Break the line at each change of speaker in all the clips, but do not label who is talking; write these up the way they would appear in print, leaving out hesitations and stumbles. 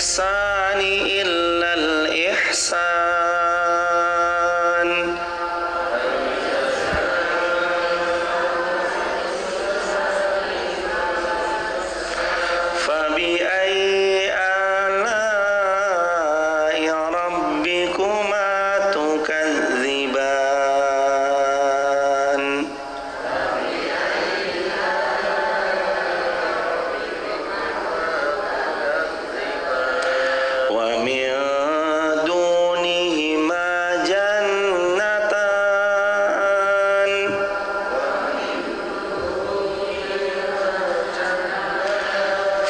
ihsani illal ihsan. Fabi ayyi ala'i rabbikuma tukadziban. Wa min dunihima jannatan.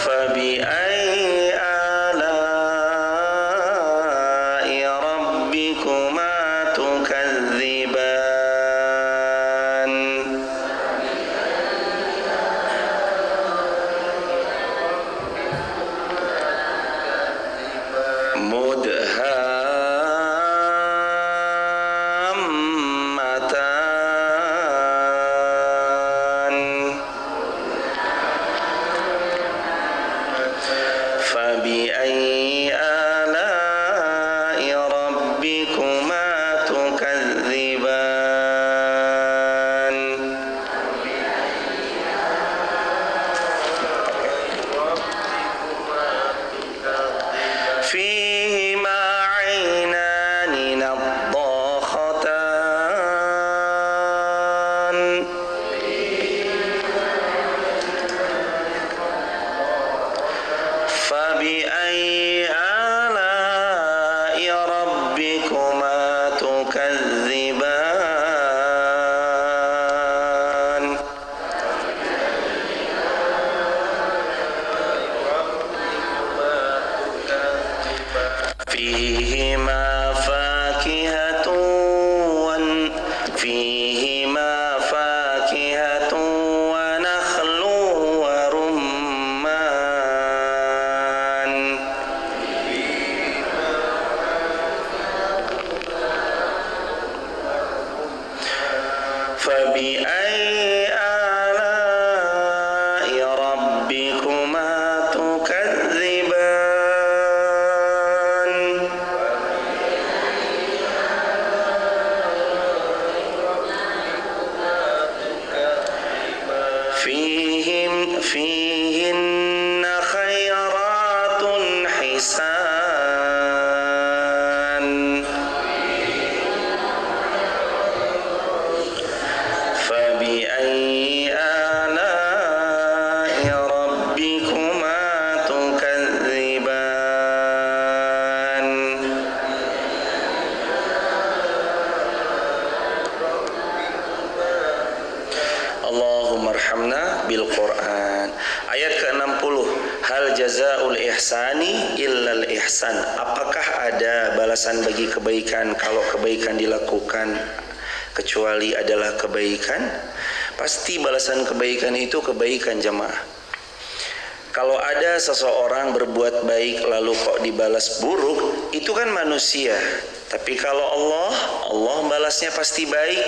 Fabi ayyi ala'i rabbikuma tukadziban. Mudhammatan. Fabi ayyi ala'i rabbikuma tukadziban. Fihima 'ainani nadhakhatan. Fabi ayyi ala'i rabbikuma tukadziban. Fihima fakihatun wa nakhlu wa rumman. Fabi ayyi ala'i rabbikuma tukadziban. Fihinna khairatun hisan. Fabi ayyi ala'i rabbikuma tukadziban. Allahumma arhamna bil Qur'an. Ayat ke-60. Hal jazaa'ul ihsani illal ihsan. Apakah ada balasan bagi kebaikan kalau kebaikan dilakukan kecuali adalah kebaikan? Pasti balasan kebaikan itu kebaikan, jamaah. Kalau ada seseorang berbuat baik lalu kok dibalas buruk, itu kan manusia. Tapi kalau Allah balasnya pasti baik.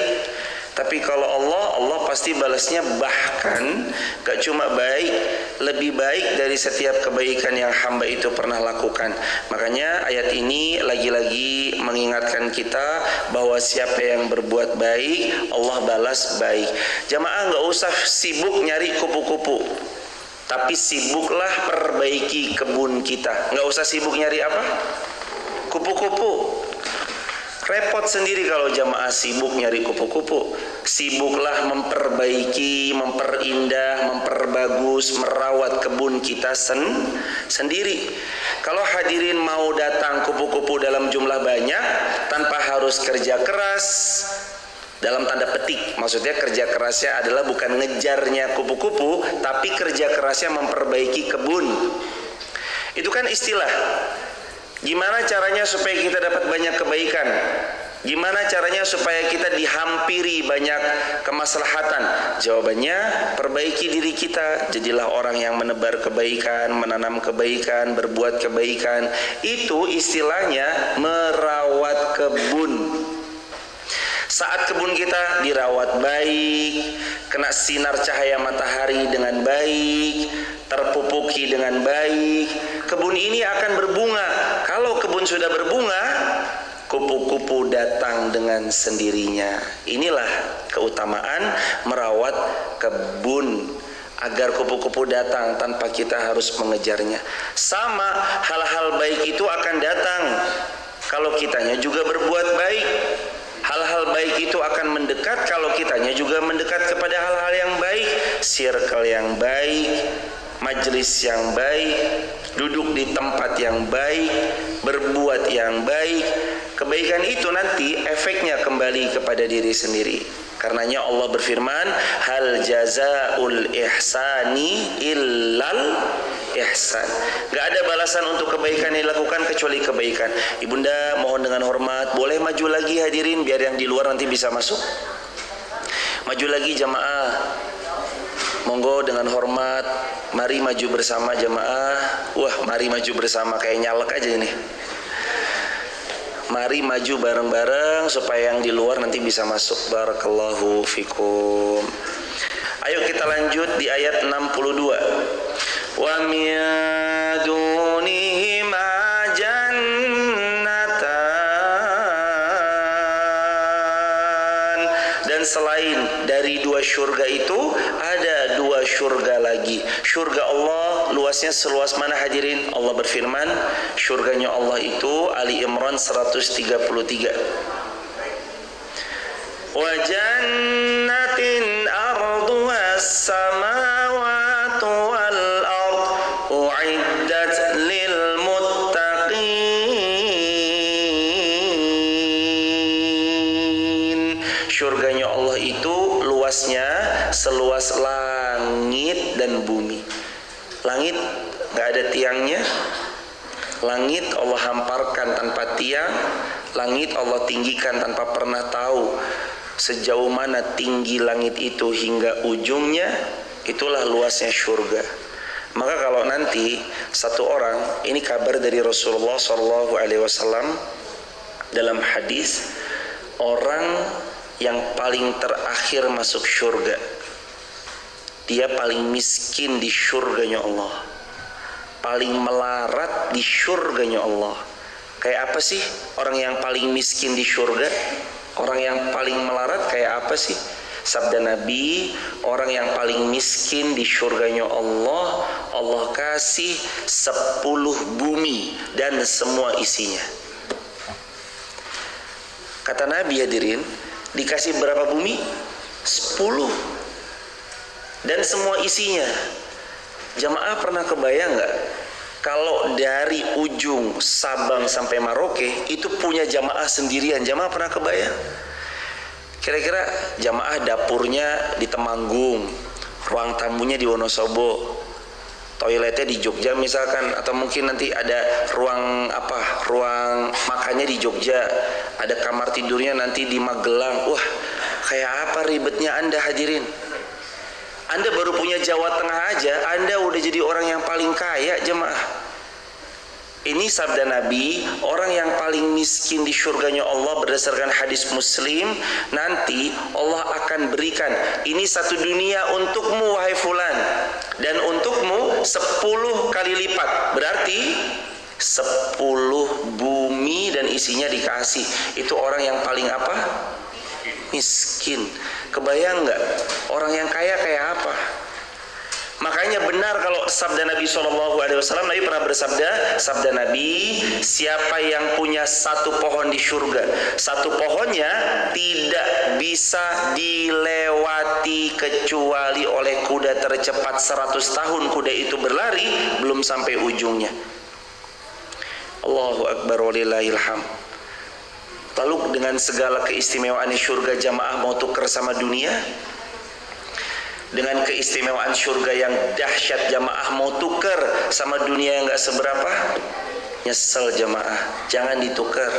Tapi kalau Allah pasti balasnya bahkan gak cuma baik, lebih baik dari setiap kebaikan yang hamba itu pernah lakukan. Makanya ayat ini lagi-lagi mengingatkan kita bahwa siapa yang berbuat baik, Allah balas baik. Jamaah gak usah sibuk nyari kupu-kupu, tapi sibuklah perbaiki kebun kita. Gak usah sibuk nyari apa? Kupu-kupu. Repot sendiri kalau jamaah sibuk nyari kupu-kupu. Sibuklah memperbaiki, memperindah, memperbagus, merawat kebun kita sendiri. Kalau hadirin mau datang kupu-kupu dalam jumlah banyak tanpa harus kerja keras, dalam tanda petik, maksudnya kerja kerasnya adalah bukan ngejarnya kupu-kupu, tapi kerja kerasnya memperbaiki kebun. Itu kan istilah. Gimana caranya supaya kita dapat banyak kebaikan? Gimana caranya supaya kita dihampiri banyak kemaslahatan? Jawabannya, perbaiki diri kita. Jadilah orang yang menebar kebaikan, menanam kebaikan, berbuat kebaikan. Itu istilahnya merawat kebun. Saat kebun kita dirawat baik, kena sinar cahaya matahari dengan baik, terpupuki dengan baik, kebun ini akan berbunga. Kalau kebun sudah berbunga, kupu-kupu datang dengan sendirinya. Inilah keutamaan merawat kebun, agar kupu-kupu datang tanpa kita harus mengejarnya. Sama, hal-hal baik itu akan datang kalau kitanya juga berbuat baik. Hal-hal baik itu akan mendekat kalau kitanya juga mendekat kepada hal-hal yang baik. Circle yang baik, majelis yang baik, duduk di tempat yang baik, berbuat yang baik. Kebaikan itu nanti efeknya kembali kepada diri sendiri. Karenanya Allah berfirman, hal jazaul ihsani illal ihsan. Gak ada balasan untuk kebaikan yang dilakukan kecuali kebaikan. Ibunda mohon dengan hormat, boleh maju lagi hadirin biar yang di luar nanti bisa masuk. Maju lagi jamaah. Monggo dengan hormat, mari maju bersama jamaah. Wah, mari maju bersama kayak nyalek aja ini. Mari maju bareng-bareng supaya yang di luar nanti bisa masuk. Barakallahu fikum. Ayo kita lanjut di ayat 62. Wa min dunihima jannatan. Dan selain dari dua syurga itu ada dua syurga lagi. Syurga Allah luasnya seluas mana hadirin? Allah berfirman, syurganya Allah itu Ali Imran 133. Wa jannatin arduha as-samawati wal ard u'iddat lil muttaqin. Syurganya Allah itu luasnya seluas langit dan bumi. Langit gak ada tiangnya. Langit Allah hamparkan tanpa tiang. Langit Allah tinggikan tanpa pernah tahu sejauh mana tinggi langit itu hingga ujungnya. Itulah luasnya syurga. Maka kalau nanti satu orang, ini kabar dari Rasulullah SAW dalam hadis, orang yang paling terakhir masuk syurga, dia paling miskin di syurganya Allah, paling melarat di syurganya Allah. Kayak apa sih orang yang paling miskin di syurga? Orang yang paling melarat kayak apa sih? Sabda Nabi, orang yang paling miskin di syurganya Allah, Allah kasih 10 bumi dan semua isinya. Kata Nabi hadirin, dikasih berapa bumi? 10 dan semua isinya. Jamaah pernah kebayang nggak kalau dari ujung Sabang sampai Merauke itu punya jamaah sendirian? Jamaah pernah kebayang? Kira-kira jamaah dapurnya di Temanggung, ruang tamunya di Wonosobo, toiletnya di Jogja misalkan, atau mungkin nanti ada ruang makannya di Jogja, ada kamar tidurnya nanti di Magelang. Wah, kayak apa ribetnya Anda hadirin? Anda baru punya Jawa Tengah aja, Anda udah jadi orang yang paling kaya jemaah. Ini sabda Nabi, orang yang paling miskin di syurganya Allah berdasarkan hadis Muslim, nanti Allah akan berikan, ini satu dunia untukmu wahai fulan, dan untukmu 10 kali lipat. Berarti 10 bumi dan isinya dikasih. Itu orang yang paling apa? Miskin. Kebayang nggak orang yang kaya kayak apa? Makanya benar kalau sabda Nabi SAW, Nabi pernah bersabda, sabda Nabi, siapa yang punya satu pohon di surga, satu pohonnya tidak bisa dilewati kecuali oleh kuda tercepat 100 tahun kuda itu berlari belum sampai ujungnya. Allahu Akbar walillahil hamd. Lalu dengan segala keistimewaan surga, jamaah mau tuker sama dunia? Dengan keistimewaan surga yang dahsyat, jamaah mau tuker sama dunia yang gak seberapa? Nyesel jamaah, jangan ditukar.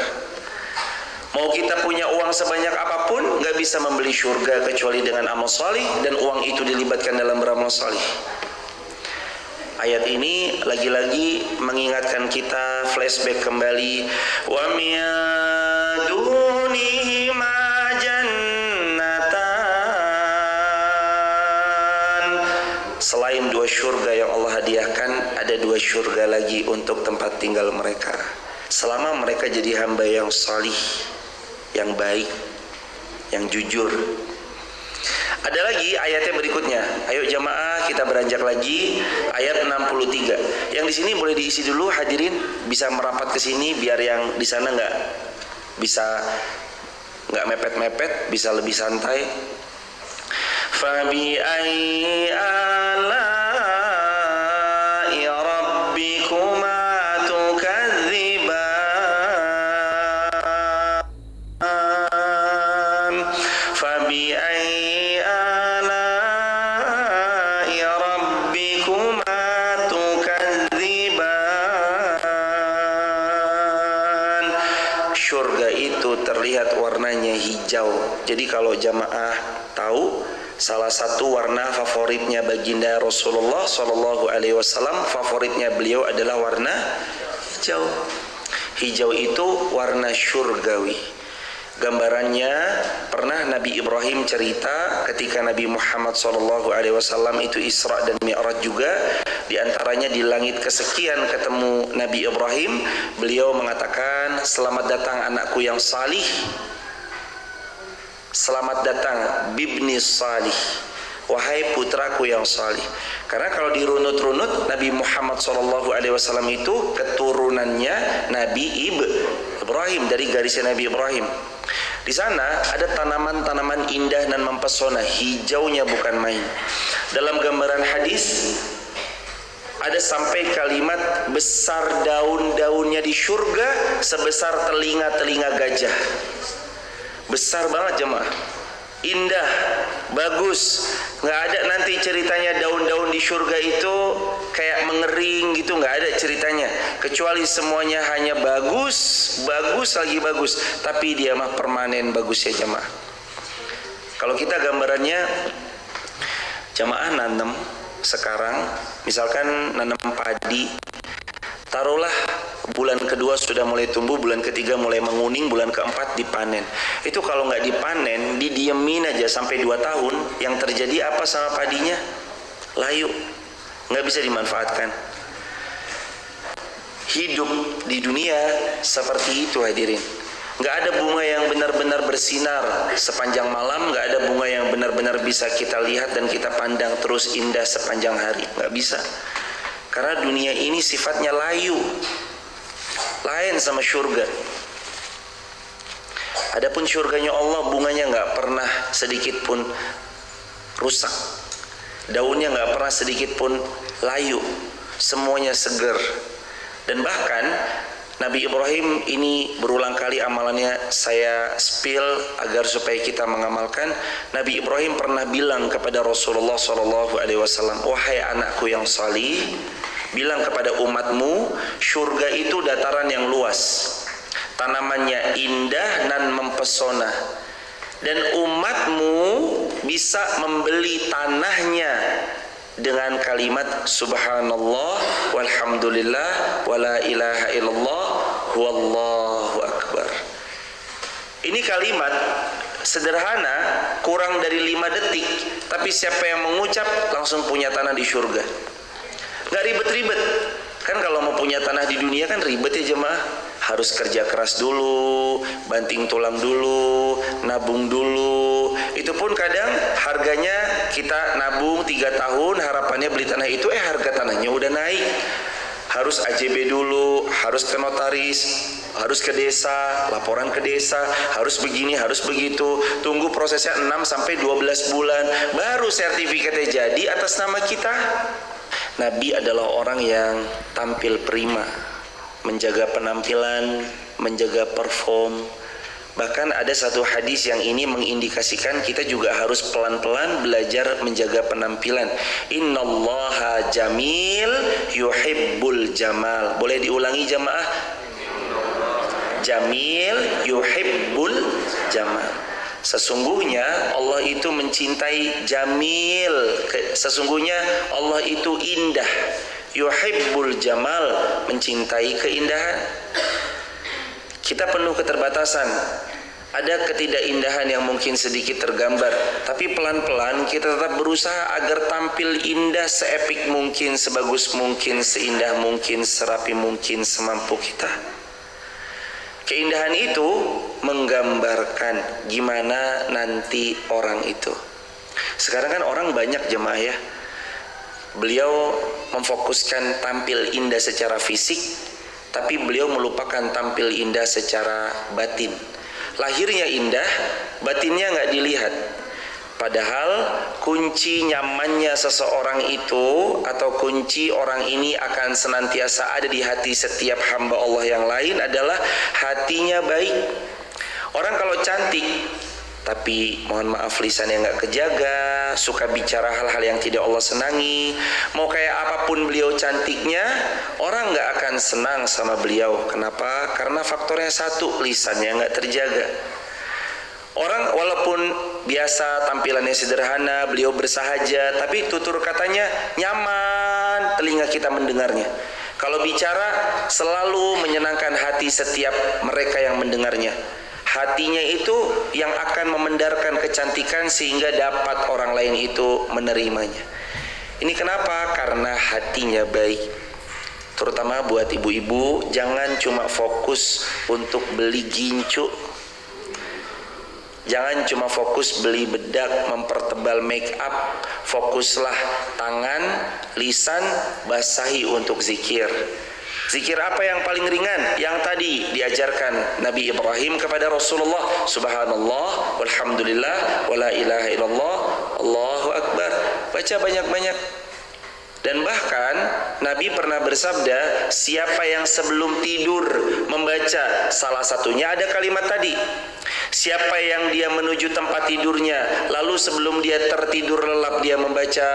Mau kita punya uang sebanyak apapun, gak bisa membeli surga kecuali dengan amal salih, dan uang itu dilibatkan dalam beramal salih. Ayat ini lagi-lagi mengingatkan kita, flashback kembali. Wa min dunihima jannatan. selain 2 syurga yang Allah hadiahkan, ada 2 syurga lagi untuk tempat tinggal mereka selama mereka jadi hamba yang salih, yang baik, yang jujur. Ada lagi ayatnya berikutnya. Ayo jamaah kita beranjak lagi ayat 63. Yang di sini boleh diisi dulu hadirin, bisa merapat ke sini biar yang di sana nggak mepet-mepet, bisa lebih santai. Fabi ayyi ala'i rabbikuma tukadziban. Fabi ayyi ala'i rabbikuma tukadziban. Surga itu terlihat warnanya hijau. Jadi kalau jamaah tahu, salah satu warna favoritnya baginda Rasulullah Shallallahu Alaihi Wasallam, favoritnya beliau adalah warna hijau. Hijau itu warna syurgawi. Gambarannya pernah Nabi Ibrahim cerita ketika Nabi Muhammad Shallallahu Alaihi Wasallam itu Isra dan Mi'raj juga. Di antaranya di langit kesekian ketemu Nabi Ibrahim, beliau mengatakan, selamat datang anakku yang salih, selamat datang bibni salih, wahai putraku yang salih. Karena kalau dirunut-runut Nabi Muhammad SAW itu keturunannya Nabi Ibrahim, dari garisnya Nabi Ibrahim. Di sana ada tanaman-tanaman indah dan mempesona, hijaunya bukan main. Dalam gambaran hadis ada sampai kalimat besar daun-daunnya di surga sebesar telinga-telinga gajah. Besar banget jemaah, indah, bagus. Nggak ada nanti ceritanya daun-daun di surga itu kayak mengering gitu, nggak ada ceritanya. Kecuali semuanya hanya bagus, bagus lagi bagus. Tapi dia mah permanen bagus ya jemaah. Kalau kita gambarannya, jemaah nanam sekarang, misalkan nanam padi, taruhlah bulan kedua sudah mulai tumbuh, bulan ketiga mulai menguning, bulan keempat dipanen. Itu kalau nggak dipanen, didiemin aja sampai 2 tahun, yang terjadi apa sama padinya? Layu, nggak bisa dimanfaatkan. Hidup di dunia seperti itu hadirin. Nggak ada bunga yang benar-benar bersinar sepanjang malam, nggak ada bunga yang benar-benar bisa kita lihat dan kita pandang terus indah sepanjang hari. Nggak bisa. Karena dunia ini sifatnya layu, lain sama surga. Adapun surganya Allah, bunganya nggak pernah sedikit pun rusak, daunnya nggak pernah sedikit pun layu, semuanya seger. Dan bahkan Nabi Ibrahim ini berulang kali amalannya saya spill agar supaya kita mengamalkan. Nabi Ibrahim pernah bilang kepada Rasulullah SAW, wahai anakku yang salih, bilang kepada umatmu, surga itu dataran yang luas, tanamannya indah dan mempesona, dan umatmu bisa membeli tanahnya dengan kalimat subhanallah walhamdulillah wala ilaha illallah wallahu akbar. Ini kalimat sederhana, kurang dari 5 detik, tapi siapa yang mengucap langsung punya tanah di surga. Gak ribet-ribet. Kan kalau mau punya tanah di dunia kan ribet ya jemaah. Harus kerja keras dulu, banting tulang dulu, nabung dulu. Itu pun kadang harganya kita nabung 3 tahun, harapannya beli tanah itu, harga tanahnya udah naik. Harus AJB dulu, harus ke notaris, harus ke desa, laporan ke desa, harus begini, harus begitu. Tunggu prosesnya 6-12 bulan, baru sertifikatnya jadi atas nama kita. Nabi adalah orang yang tampil prima, menjaga penampilan, menjaga perform. Bahkan ada satu hadis yang ini mengindikasikan kita juga harus pelan-pelan belajar menjaga penampilan. Innallaha jamil yuhibbul jamal. Boleh diulangi jamaah? Jamil yuhibbul jamal. Sesungguhnya Allah itu mencintai jamil. Sesungguhnya Allah itu indah. Yuhibbul jamal, mencintai keindahan. Kita penuh keterbatasan. ada ketidakindahan yang mungkin sedikit tergambar, tapi pelan-pelan kita tetap berusaha agar tampil indah, seepik mungkin, sebagus mungkin, seindah mungkin, serapi mungkin, semampu kita. Keindahan itu menggambarkan gimana nanti orang itu. Sekarang kan orang banyak jemaah ya, beliau memfokuskan tampil indah secara fisik, tapi beliau melupakan tampil indah secara batin. Lahirnya indah, batinnya nggak dilihat. Padahal kunci nyamannya seseorang itu, atau kunci orang ini akan senantiasa ada di hati setiap hamba Allah yang lain adalah hatinya baik. Orang kalau cantik, tapi mohon maaf lisannya nggak kejaga, suka bicara hal-hal yang tidak Allah senangi, mau kayak apapun beliau cantiknya, orang nggak akan senang sama beliau. Kenapa? Karena faktornya satu, lisannya nggak terjaga. Orang walaupun biasa tampilannya sederhana, beliau bersahaja, tapi tutur katanya nyaman telinga kita mendengarnya. Kalau bicara selalu menyenangkan hati setiap mereka yang mendengarnya. Hatinya itu yang akan memendarkan kecantikan sehingga dapat orang lain itu menerimanya. Ini kenapa? Karena hatinya baik. Terutama buat ibu-ibu, jangan cuma fokus untuk beli gincu. Jangan cuma fokus beli bedak, mempertebal make up. Fokuslah tangan, lisan, basahi untuk zikir. Zikir apa yang paling ringan? Yang tadi diajarkan Nabi Ibrahim kepada Rasulullah. Subhanallah, walhamdulillah, wala ilaha illallah, Allahu Akbar. Baca banyak-banyak. Dan bahkan Nabi pernah bersabda, siapa yang sebelum tidur membaca, salah satunya ada kalimat tadi. Siapa yang dia menuju tempat tidurnya, lalu sebelum dia tertidur lelap dia membaca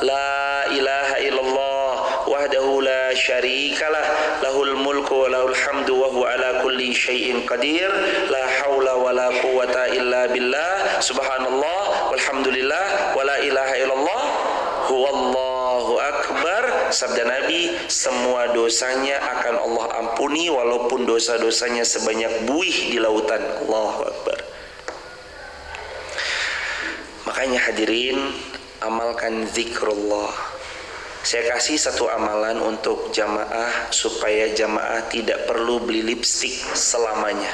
la ilaha illallah wahdahu la syarikalah lahul mulku wa lahul hamdu wa huwa ala kulli syai'in qadir la haula wa la quwata illa billah subhanallah walhamdulillah wa la ilaha illallah huwallahu akbar. Sabda Nabi, semua dosanya akan Allah ampuni walaupun dosa-dosanya sebanyak buih di lautan. Allahu akbar. Makanya hadirin, amalkan zikrullah. Saya kasih satu amalan untuk jamaah supaya jamaah tidak perlu beli lipstik selamanya.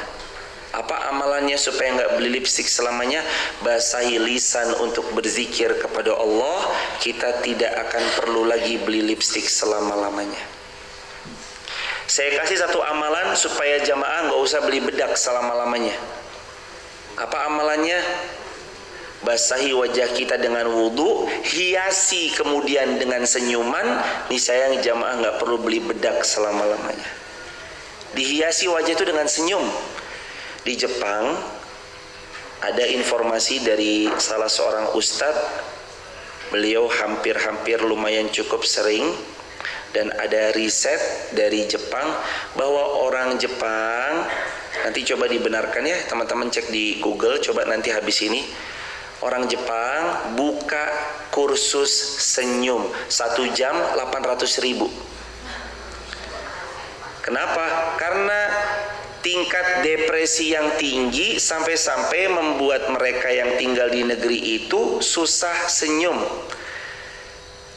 Apa amalannya supaya nggak beli lipstik selamanya? Basahi lisan untuk berzikir kepada Allah. Kita tidak akan perlu lagi beli lipstik selama-lamanya. Saya kasih satu amalan supaya jamaah nggak usah beli bedak selama-lamanya. Apa amalannya? Basahi wajah kita dengan wudhu, hiasi kemudian dengan senyuman. Nih sayang jamaah nggak perlu beli bedak selama-lamanya. Dihiasi wajah itu dengan senyum. Di Jepang ada informasi dari salah seorang ustadz, beliau hampir lumayan cukup sering, dan ada riset dari Jepang bahwa orang Jepang, nanti coba dibenarkan ya teman-teman, cek di Google, coba nanti habis ini. Orang Jepang buka kursus senyum 1 jam 800.000. Kenapa? Karena tingkat depresi yang tinggi sampai-sampai membuat mereka yang tinggal di negeri itu susah senyum.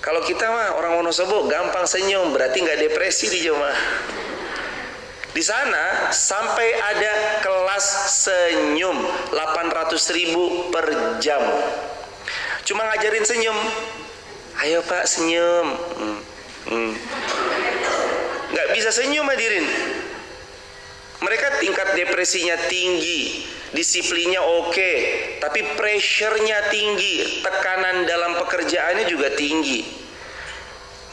Kalau kita mah orang Wonosobo gampang senyum, berarti nggak depresi di jemaah. Di sana sampai ada kelas senyum 800.000 per jam. Cuma ngajarin senyum. Ayo Pak senyum. Nggak bisa senyum hadirin. Mereka tingkat depresinya tinggi, disiplinnya oke, tapi pressure-nya tinggi, tekanan dalam pekerjaannya juga tinggi.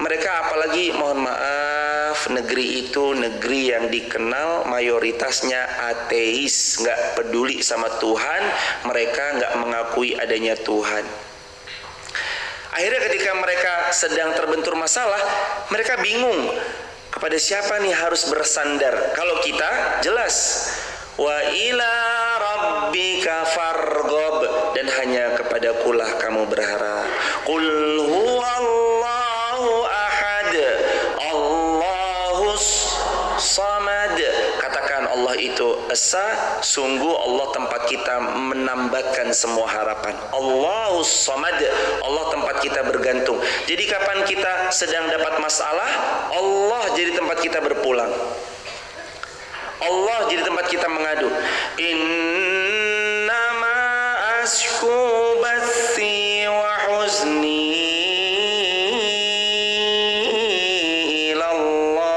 Mereka apalagi mohon maaf, negeri itu negeri yang dikenal mayoritasnya ateis, nggak peduli sama Tuhan, mereka nggak mengakui adanya Tuhan. Akhirnya ketika mereka sedang terbentur masalah, mereka bingung. Kepada siapa nih harus bersandar? Kalau kita jelas, wa ila rabbika farghab, dan hanya kepadakulah kamu berharap. Qul huwallahu ahad, Allahus samad. Katakan Allah itu esa, sungguh Allah tempat kita menambatkan semua harapan. Allahus Samad, Allah tempat kita bergantung. Jadi kapan kita sedang dapat masalah, Allah jadi tempat kita berpulang. Allah jadi tempat kita mengadu. Innama asku bathi wa huzni ilallah.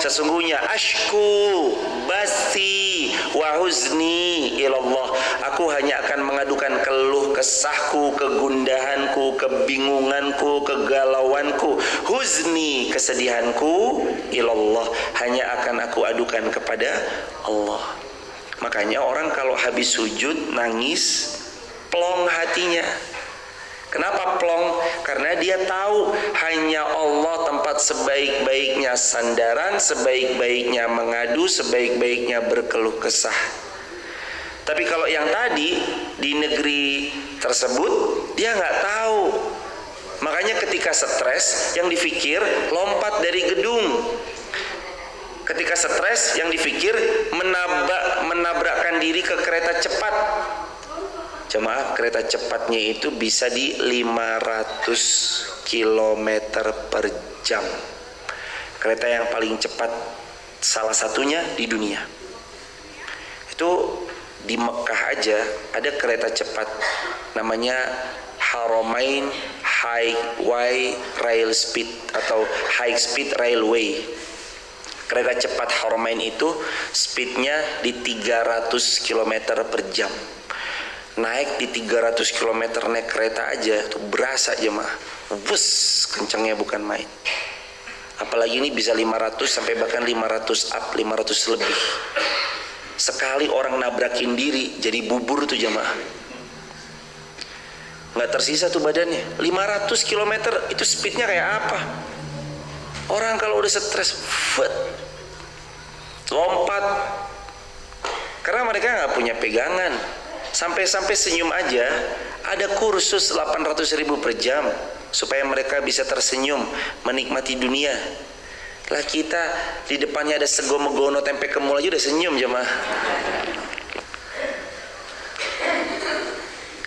Sesungguhnya ashku bathi wa huzni ilallah. Aku hanya akan mengadukan keluh kesahku, kegundahanku, kebingunganku, kegalauanku, huzni, kesedihanku, ilallah, hanya akan aku adukan kepada Allah. Makanya orang kalau habis sujud nangis, plong hatinya. Kenapa plong? Karena dia tahu hanya Allah tempat sebaik-baiknya sandaran, sebaik-baiknya mengadu, sebaik-baiknya berkeluh kesah. Tapi kalau yang tadi di negeri tersebut dia nggak tahu. Makanya ketika stres yang dipikir lompat dari gedung. Ketika stres yang dipikir menabrakkan diri ke kereta cepat. Jemaah, kereta cepatnya itu bisa di 500 km per jam. Kereta yang paling cepat salah satunya di dunia. Itu di Mekah aja ada kereta cepat namanya Haramain Highway Rail Speed atau High Speed Railway. Kereta cepat Haramain itu speednya di 300 km per jam. Naik di 300 km naik kereta aja tuh berasa jemaah. Bus kencangnya bukan main. Apalagi ini bisa 500 sampai bahkan 500 up, 500 lebih. Sekali orang nabrakin diri jadi bubur tuh jemaah. Nggak tersisa tuh badannya. 500 km itu speednya kayak apa? Orang kalau udah stres lompat. Karena mereka nggak punya pegangan. Sampai-sampai senyum aja ada kursus 800.000 per jam supaya mereka bisa tersenyum menikmati dunia. Lah kita di depannya ada segono-gono tempe kemul aja udah senyum jemaah.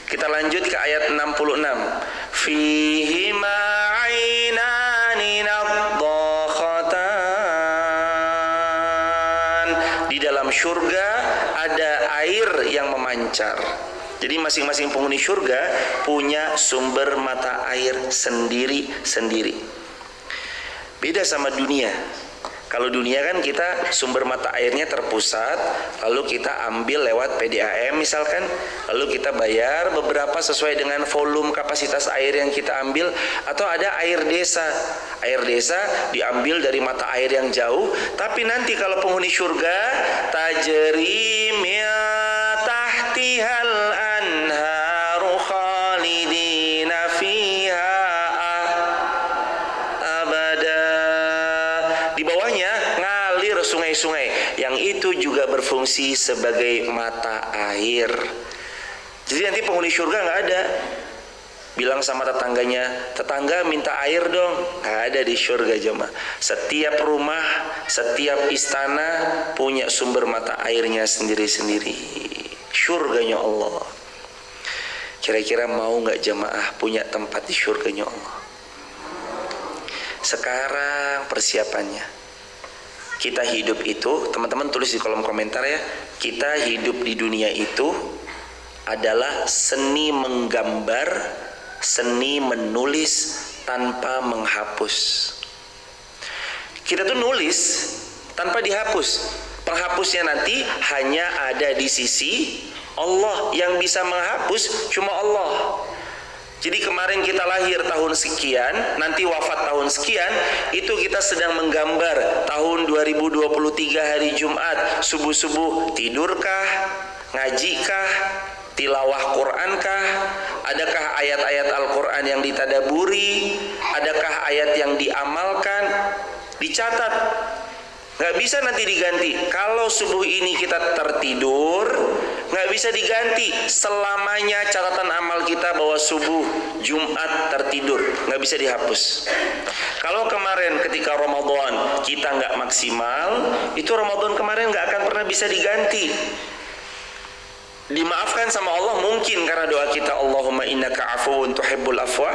Kita lanjut ke ayat 66. Fihi ma'ainani nadhakhatan. Di dalam surga ada air yang memancar. Jadi masing-masing penghuni surga punya sumber mata air sendiri-sendiri. Beda sama dunia. Kalau dunia kan kita sumber mata airnya terpusat, lalu kita ambil lewat PDAM misalkan, lalu kita bayar beberapa sesuai dengan volume kapasitas air yang kita ambil, atau ada air desa. Air desa diambil dari mata air yang jauh, tapi nanti kalau penghuni surga tajri min tahtihal anharu khalidina fiha abada. Di bawahnya ngalir sungai-sungai yang itu juga berfungsi sebagai mata air. Jadi nanti penghuni surga nggak ada bilang sama tetangganya, tetangga minta air dong. Nggak ada di surga jemaah. Setiap rumah, setiap istana punya sumber mata airnya sendiri-sendiri. Surganya Allah. Kira-kira mau nggak jemaah punya tempat di surganya Allah? Sekarang persiapannya. Kita hidup itu, teman-teman tulis di kolom komentar ya. Kita hidup di dunia itu adalah seni menggambar, seni menulis tanpa menghapus. Kita tuh nulis tanpa dihapus. Penghapusnya nanti hanya ada di sisi Allah. Yang bisa menghapus cuma Allah. Jadi kemarin kita lahir tahun sekian, nanti wafat tahun sekian, itu kita sedang menggambar tahun 2023 hari Jumat, subuh-subuh tidurkah, ngajikah, tilawah Qurankah, adakah ayat-ayat Al-Quran yang ditadaburi, adakah ayat yang diamalkan, dicatat. Gak bisa nanti diganti. Kalau subuh ini kita tertidur, nggak bisa diganti selamanya. Catatan amal kita bahwa subuh Jumat tertidur nggak bisa dihapus. Kalau kemarin ketika Ramadan kita nggak maksimal, itu Ramadan kemarin nggak akan pernah bisa diganti. Dimaafkan sama Allah mungkin karena doa kita, Allahumma innaka afuwun tuhibbul afwa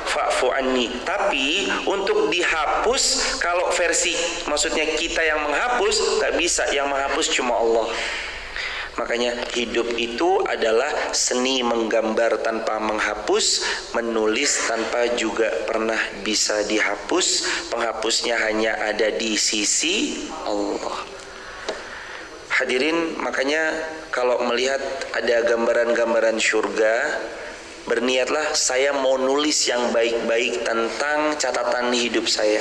fa'fu anni. Tapi untuk dihapus, kalau versi maksudnya kita yang menghapus, tak bisa. Yang menghapus cuma Allah. Makanya hidup itu adalah seni menggambar tanpa menghapus, menulis tanpa juga pernah bisa dihapus. Penghapusnya hanya ada di sisi Allah. Hadirin, makanya kalau melihat ada gambaran-gambaran surga, berniatlah saya mau nulis yang baik-baik tentang catatan hidup saya.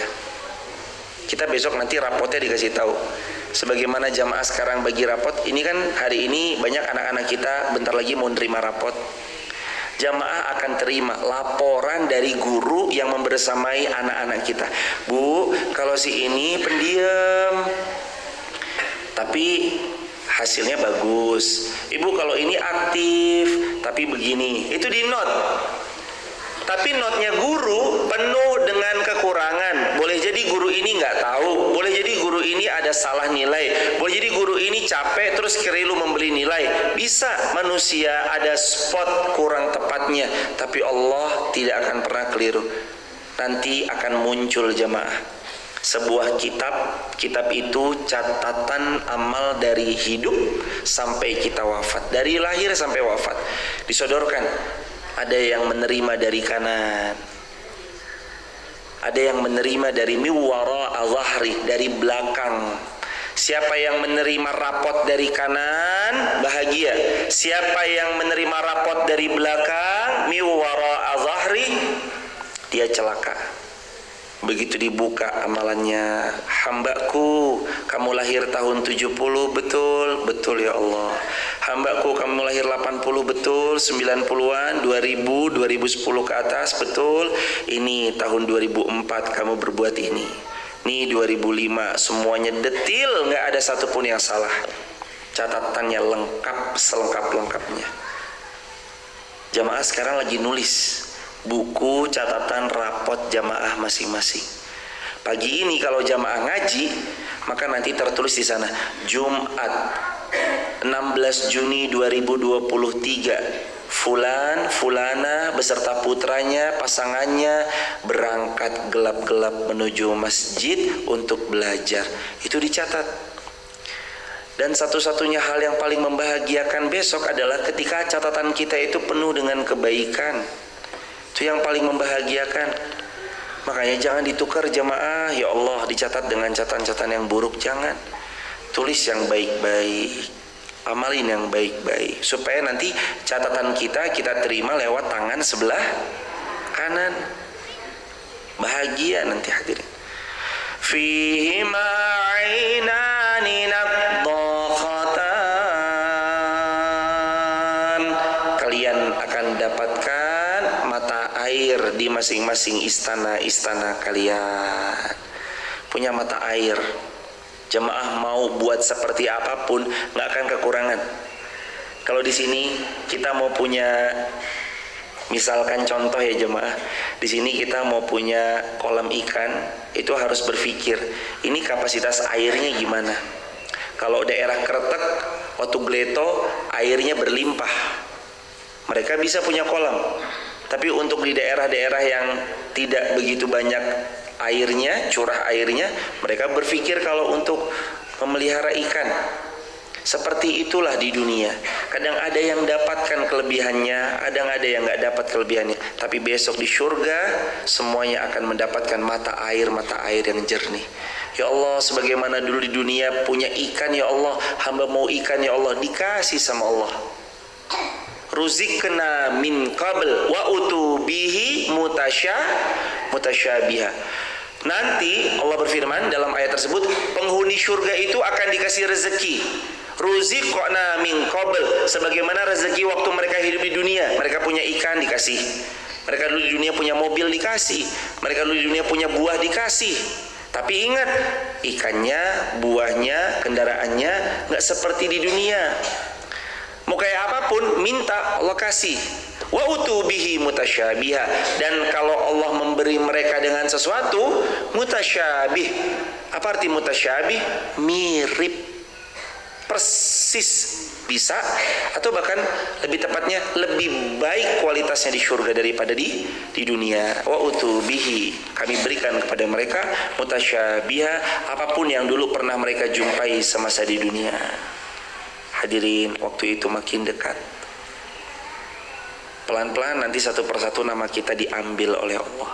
Kita besok nanti rapotnya dikasih tahu. Sebagaimana jamaah sekarang bagi rapot, ini kan hari ini banyak anak-anak kita bentar lagi mau nerima rapot. Jamaah akan terima laporan dari guru yang membersamai anak-anak kita. Bu, kalau si ini pendiam, tapi hasilnya bagus. Ibu kalau ini aktif, tapi begini. Itu di note. Tapi notnya guru penuh dengan kekurangan. Boleh jadi guru ini nggak tahu. Boleh jadi guru ini ada salah nilai. Boleh jadi guru ini capek terus keliru membeli nilai. Bisa manusia ada spot kurang tepatnya. Tapi Allah tidak akan pernah keliru. Nanti akan muncul jamaah sebuah kitab itu catatan amal dari hidup sampai kita wafat, dari lahir sampai wafat. Disodorkan, ada yang menerima dari kanan, ada yang menerima dari miwara al-zahri, dari belakang. Siapa yang menerima rapot dari kanan bahagia, siapa yang menerima rapot dari belakang miwara al-zahri, dia celaka. Begitu dibuka amalannya, hambaku kamu lahir tahun 70, betul? Betul ya Allah. Hambaku kamu lahir 80, betul? 90-an, 2000, 2010 ke atas, betul? Ini tahun 2004 kamu berbuat ini. Ini 2005, semuanya detil, nggak ada satupun yang salah. Catatannya lengkap, selengkap-lengkapnya. Jamaah sekarang lagi nulis buku catatan rapot jamaah masing-masing. Pagi ini kalau jamaah ngaji, maka nanti tertulis di sana Jumat 16 Juni 2023 fulan, fulana beserta putranya, pasangannya berangkat gelap-gelap menuju masjid untuk belajar. Itu dicatat. Dan satu-satunya hal yang paling membahagiakan besok adalah ketika catatan kita itu penuh dengan kebaikan. Itu yang paling membahagiakan. Makanya jangan ditukar jamaah. Ya Allah, dicatat dengan catatan-catatan yang buruk, jangan. Tulis yang baik-baik, amalin yang baik-baik, supaya nanti catatan kita terima lewat tangan sebelah kanan. Bahagia nanti hadirin. Fihi ma'inani nadhakhatan. Kalian akan dapatkan mata air di masing-masing istana-istana kalian. Punya mata air. Jemaah mau buat seperti apapun nggak akan kekurangan. Kalau di sini kita mau punya, misalkan contoh ya jemaah, di sini kita mau punya kolam ikan, itu harus berpikir ini kapasitas airnya gimana. Kalau daerah Kretek, Watugleto airnya berlimpah, mereka bisa punya kolam. Tapi untuk di daerah-daerah yang tidak begitu banyak airnya, curah airnya, mereka berpikir kalau untuk memelihara ikan. Seperti itulah di dunia. Kadang ada yang dapatkan kelebihannya, kadang ada yang nggak dapat kelebihannya. Tapi besok di surga semuanya akan mendapatkan mata air yang jernih. Ya Allah, sebagaimana dulu di dunia punya ikan, ya Allah, hamba mau ikan, ya Allah, dikasih sama Allah. Ruzikna min qabl wa utubihi mutasyabiha. Nanti Allah berfirman dalam ayat tersebut, penghuni surga itu akan dikasih rezeki. Ruziqna min qabl, sebagaimana rezeki waktu mereka hidup di dunia. Mereka punya ikan dikasih, mereka dulu di dunia punya mobil dikasih, mereka dulu di dunia punya buah dikasih. Tapi ingat, ikannya, buahnya, kendaraannya nggak seperti di dunia. Mau kayak apapun, minta Allah kasih. Wa utubihi mutasyabiha, dan kalau Allah memberi mereka dengan sesuatu mutasyabih. Apa arti mutasyabih? Mirip, persis, bisa, atau bahkan lebih tepatnya lebih baik kualitasnya di surga daripada di dunia. Wa utubihi, kami berikan kepada mereka mutasyabiha, apapun yang dulu pernah mereka jumpai semasa di dunia. Hadirin, waktu itu makin dekat. Pelan-pelan nanti satu persatu nama kita diambil oleh Allah.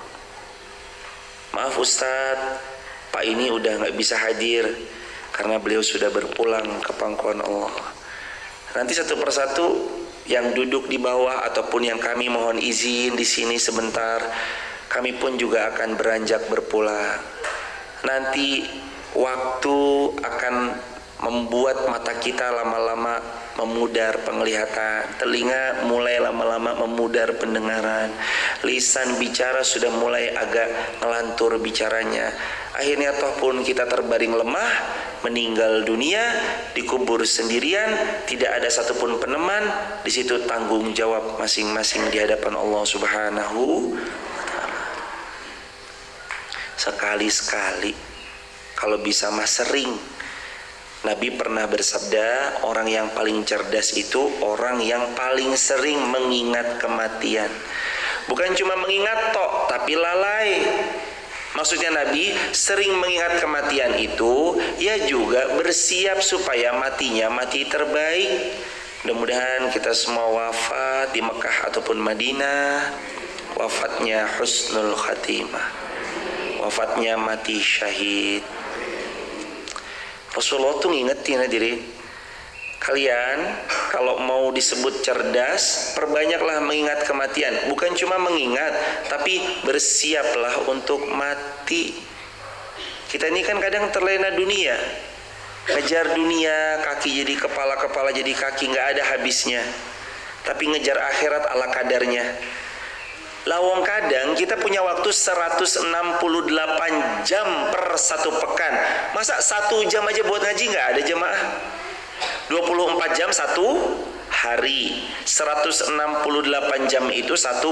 Maaf Ustadz, Pak ini udah gak bisa hadir karena beliau sudah berpulang ke pangkuan Allah. Nanti satu persatu yang duduk di bawah ataupun yang kami mohon izin di sini sebentar, kami pun juga akan beranjak berpulang. Nanti waktu akan membuat mata kita lama-lama memudar penglihatan, telinga mulai lama-lama memudar pendengaran, lisan bicara sudah mulai agak ngelantur bicaranya. Akhirnya toh pun kita terbaring lemah, meninggal dunia, dikubur sendirian, tidak ada satupun peneman. Di situ tanggung jawab masing-masing di hadapan Allah Subhanahu wa Ta'ala. Sekali-sekali, kalau bisa mah sering. Nabi pernah bersabda, orang yang paling cerdas itu orang yang paling sering mengingat kematian. Bukan cuma mengingat tok, tapi lalai. Maksudnya Nabi sering mengingat kematian itu, ya juga bersiap supaya matinya mati terbaik. Mudah-mudahan kita semua wafat di Mekah ataupun Madinah, wafatnya husnul khatimah, wafatnya mati syahid. Rasulullah tuh ngingetin hadirin, kalian kalau mau disebut cerdas, perbanyaklah mengingat kematian. Bukan cuma mengingat, tapi bersiaplah untuk mati. Kita ini kan kadang terlena dunia, ngejar dunia, kaki jadi kepala, kepala jadi kaki, nggak ada habisnya. Tapi ngejar akhirat ala kadarnya. Lawang kadang kita punya waktu 168 jam per satu pekan. Masa 1 jam aja buat ngaji nggak ada jemaah? 24 jam satu hari, 168 jam itu satu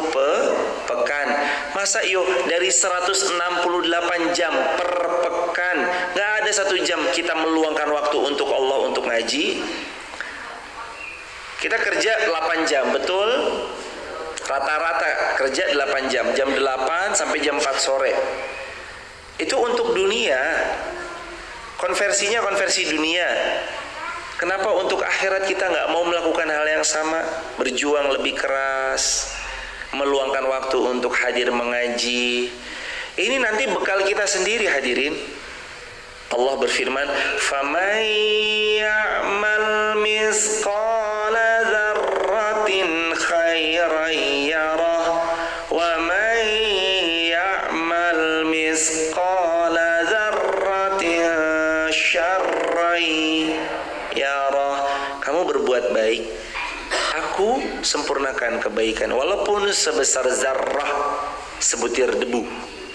pekan. Masa yuk dari 168 jam per pekan nggak ada 1 jam kita meluangkan waktu untuk Allah, untuk ngaji? Kita kerja 8 jam, betul? Rata-rata kerja 8 jam, jam 8 sampai jam 4 sore. Itu untuk dunia. Konversinya konversi dunia. Kenapa untuk akhirat kita nggak mau melakukan hal yang sama? Berjuang lebih keras, meluangkan waktu untuk hadir mengaji. Ini nanti bekal kita sendiri hadirin. Allah berfirman, "Faman ya'mal misqala dzarratin khairan yarah wa man ya'mal misqala dzarratin syarran yarah." Kamu berbuat baik, aku sempurnakan kebaikan walaupun sebesar zarrah, sebutir debu,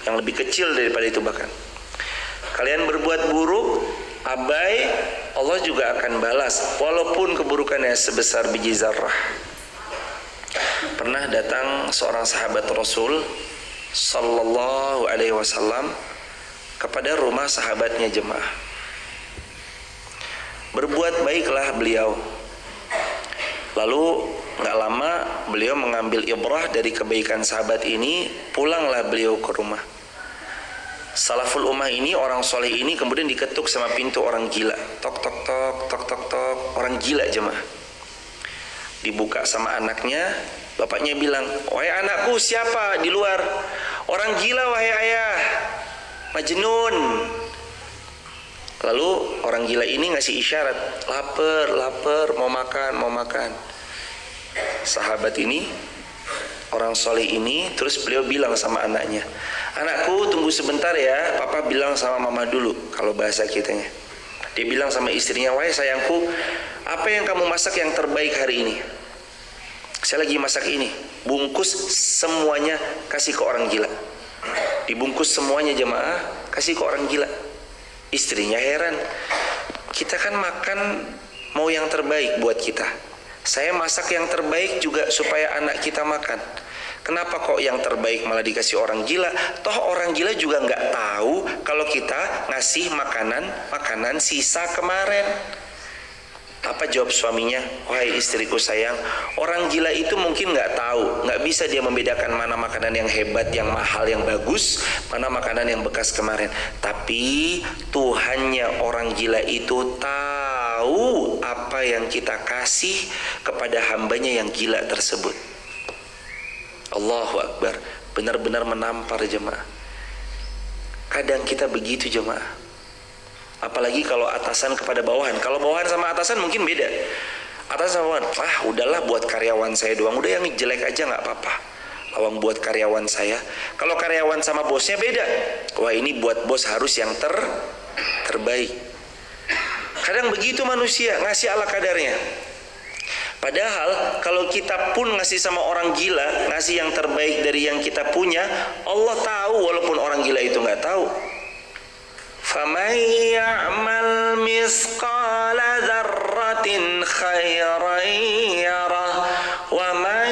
yang lebih kecil daripada itu bahkan. Kalian berbuat buruk, abai, Allah juga akan balas walaupun keburukannya sebesar biji zarrah. Pernah datang seorang sahabat Rasul sallallahu alaihi wasallam kepada rumah sahabatnya jemaah. Berbuat baiklah beliau. Lalu gak lama beliau mengambil ibrah dari kebaikan sahabat ini, pulanglah beliau ke rumah. Salaful ummah ini, orang soleh ini kemudian diketuk sama pintu orang gila. Tok tok tok tok tok tok, orang gila jemaah. Dibuka sama anaknya, bapaknya bilang, "Wahai anakku, siapa di luar?" "Orang gila wahai ayah, majnun." Lalu orang gila ini ngasih isyarat, "Lapar, lapar, mau makan, mau makan." Sahabat ini, orang soleh ini, terus beliau bilang sama anaknya, "Anakku, tunggu sebentar ya, papa bilang sama mama dulu," kalau bahasa kitanya. Dia bilang sama istrinya, "Wahai sayangku, apa yang kamu masak yang terbaik hari ini? Saya lagi masak ini, bungkus semuanya, kasih ke orang gila." Dibungkus semuanya jemaah, kasih ke orang gila. Istrinya heran, kita kan makan mau yang terbaik buat kita, Saya masak yang terbaik juga supaya anak kita makan. Kenapa kok yang terbaik malah dikasih orang gila? Toh orang gila juga nggak tahu kalau kita ngasih makanan sisa kemarin. Apa jawab suaminya? Wahai istriku sayang, orang gila itu mungkin nggak tahu, nggak bisa dia membedakan mana makanan yang hebat, yang mahal, yang bagus, mana makanan yang bekas kemarin. Tapi Tuhannya orang gila itu tahu apa yang kita kasih kepada hambanya yang gila tersebut. Allahu Akbar. Benar-benar menampar jemaah. Kadang kita begitu jemaah. Apalagi kalau atasan kepada bawahan. Kalau bawahan sama atasan mungkin beda. Atasan sama bawahan, udahlah buat karyawan saya doang, udah yang jelek aja nggak apa-apa. Lawang buat karyawan saya. Kalau karyawan sama bosnya beda. Wah ini buat bos harus yang terbaik. Kadang begitu manusia, ngasih ala kadarnya. Padahal kalau kita pun ngasih sama orang gila, ngasih yang terbaik dari yang kita punya, Allah tahu walaupun orang gila itu nggak tahu. فَمَنْ يَعْمَلْ مِثْقَالَ ذَرَّةٍ خَيْرًا يَرَهُ وَمَنْ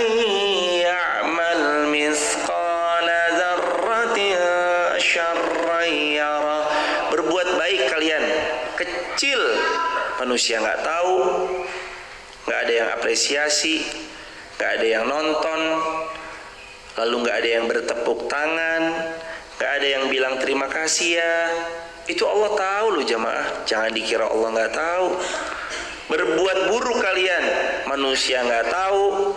يَعْمَلْ مِثْقَالَ ذَرَّةٍ شَرًّا يَرَهُ. Berbuat baik kalian kecil, manusia nggak tahu, nggak ada yang apresiasi, nggak ada yang nonton, lalu nggak ada yang bertepuk tangan, nggak ada yang bilang terima kasih ya. Itu Allah tahu loh jamaah. Jangan dikira Allah nggak tahu. Berbuat buruk kalian, manusia nggak tahu.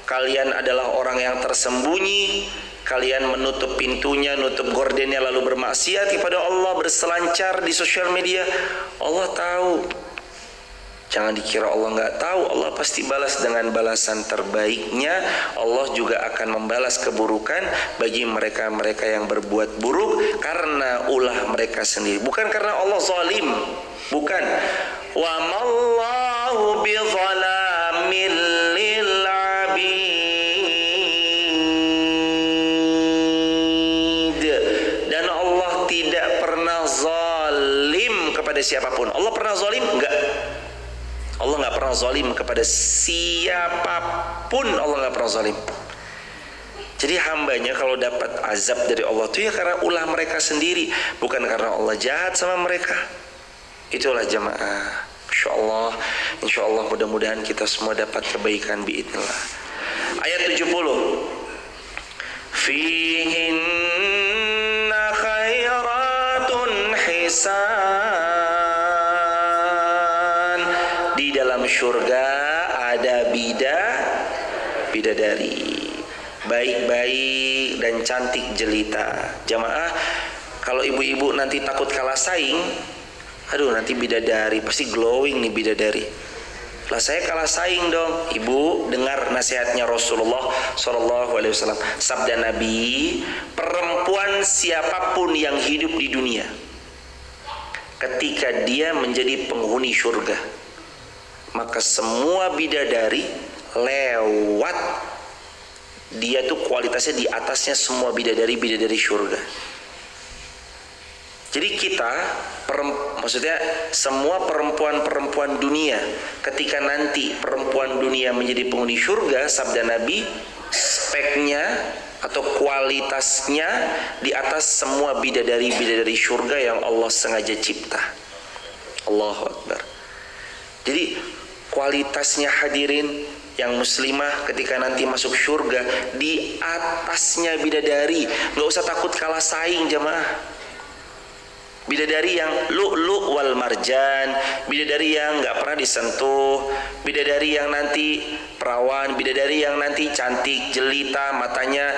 Kalian adalah orang yang tersembunyi. Kalian menutup pintunya, nutup gordennya, lalu bermaksiat kepada Allah, berselancar di sosial media. Allah tahu. Jangan dikira Allah nggak tahu. Allah pasti balas dengan balasan terbaiknya. Allah juga akan membalas keburukan bagi mereka-mereka yang berbuat buruk karena ulah mereka sendiri, bukan karena Allah zalim. Bukan. Wa mallahu bizalamil lil abid. Dan Allah tidak pernah zalim kepada siapapun. Allah pernah zalim? Enggak. Allah nggak pernah zalim kepada siapapun. Allah nggak pernah zalim. Jadi hambanya kalau dapat azab dari Allah itu ya karena ulah mereka sendiri, bukan karena Allah jahat sama mereka. Itulah jamaah. Insya Allah mudah-mudahan kita semua dapat kebaikan biidznillah. Ayat 70. Fihinna khairatun hisan. Surga ada bidadari baik-baik dan cantik jelita. Jamaah, kalau ibu-ibu nanti takut kalah saing, nanti bidadari pasti glowing nih bidadari. Lah saya kalah saing dong. Ibu dengar nasihatnya Rasulullah SAW. Sabda Nabi, perempuan siapapun yang hidup di dunia, ketika dia menjadi penghuni surga, maka semua bidadari lewat dia tuh kualitasnya di atasnya semua bidadari surga. Jadi kita maksudnya semua perempuan dunia, ketika nanti perempuan dunia menjadi penghuni surga, sabda Nabi, speknya atau kualitasnya di atas semua bidadari surga yang Allah sengaja cipta. Allahu Akbar. Jadi kualitasnya hadirin yang muslimah ketika nanti masuk surga di atasnya bidadari. Nggak usah takut kalah saing jamaah. Bidadari yang lu'lu' wal marjan, bidadari yang nggak pernah disentuh, bidadari yang nanti perawan, bidadari yang nanti cantik, jelita, matanya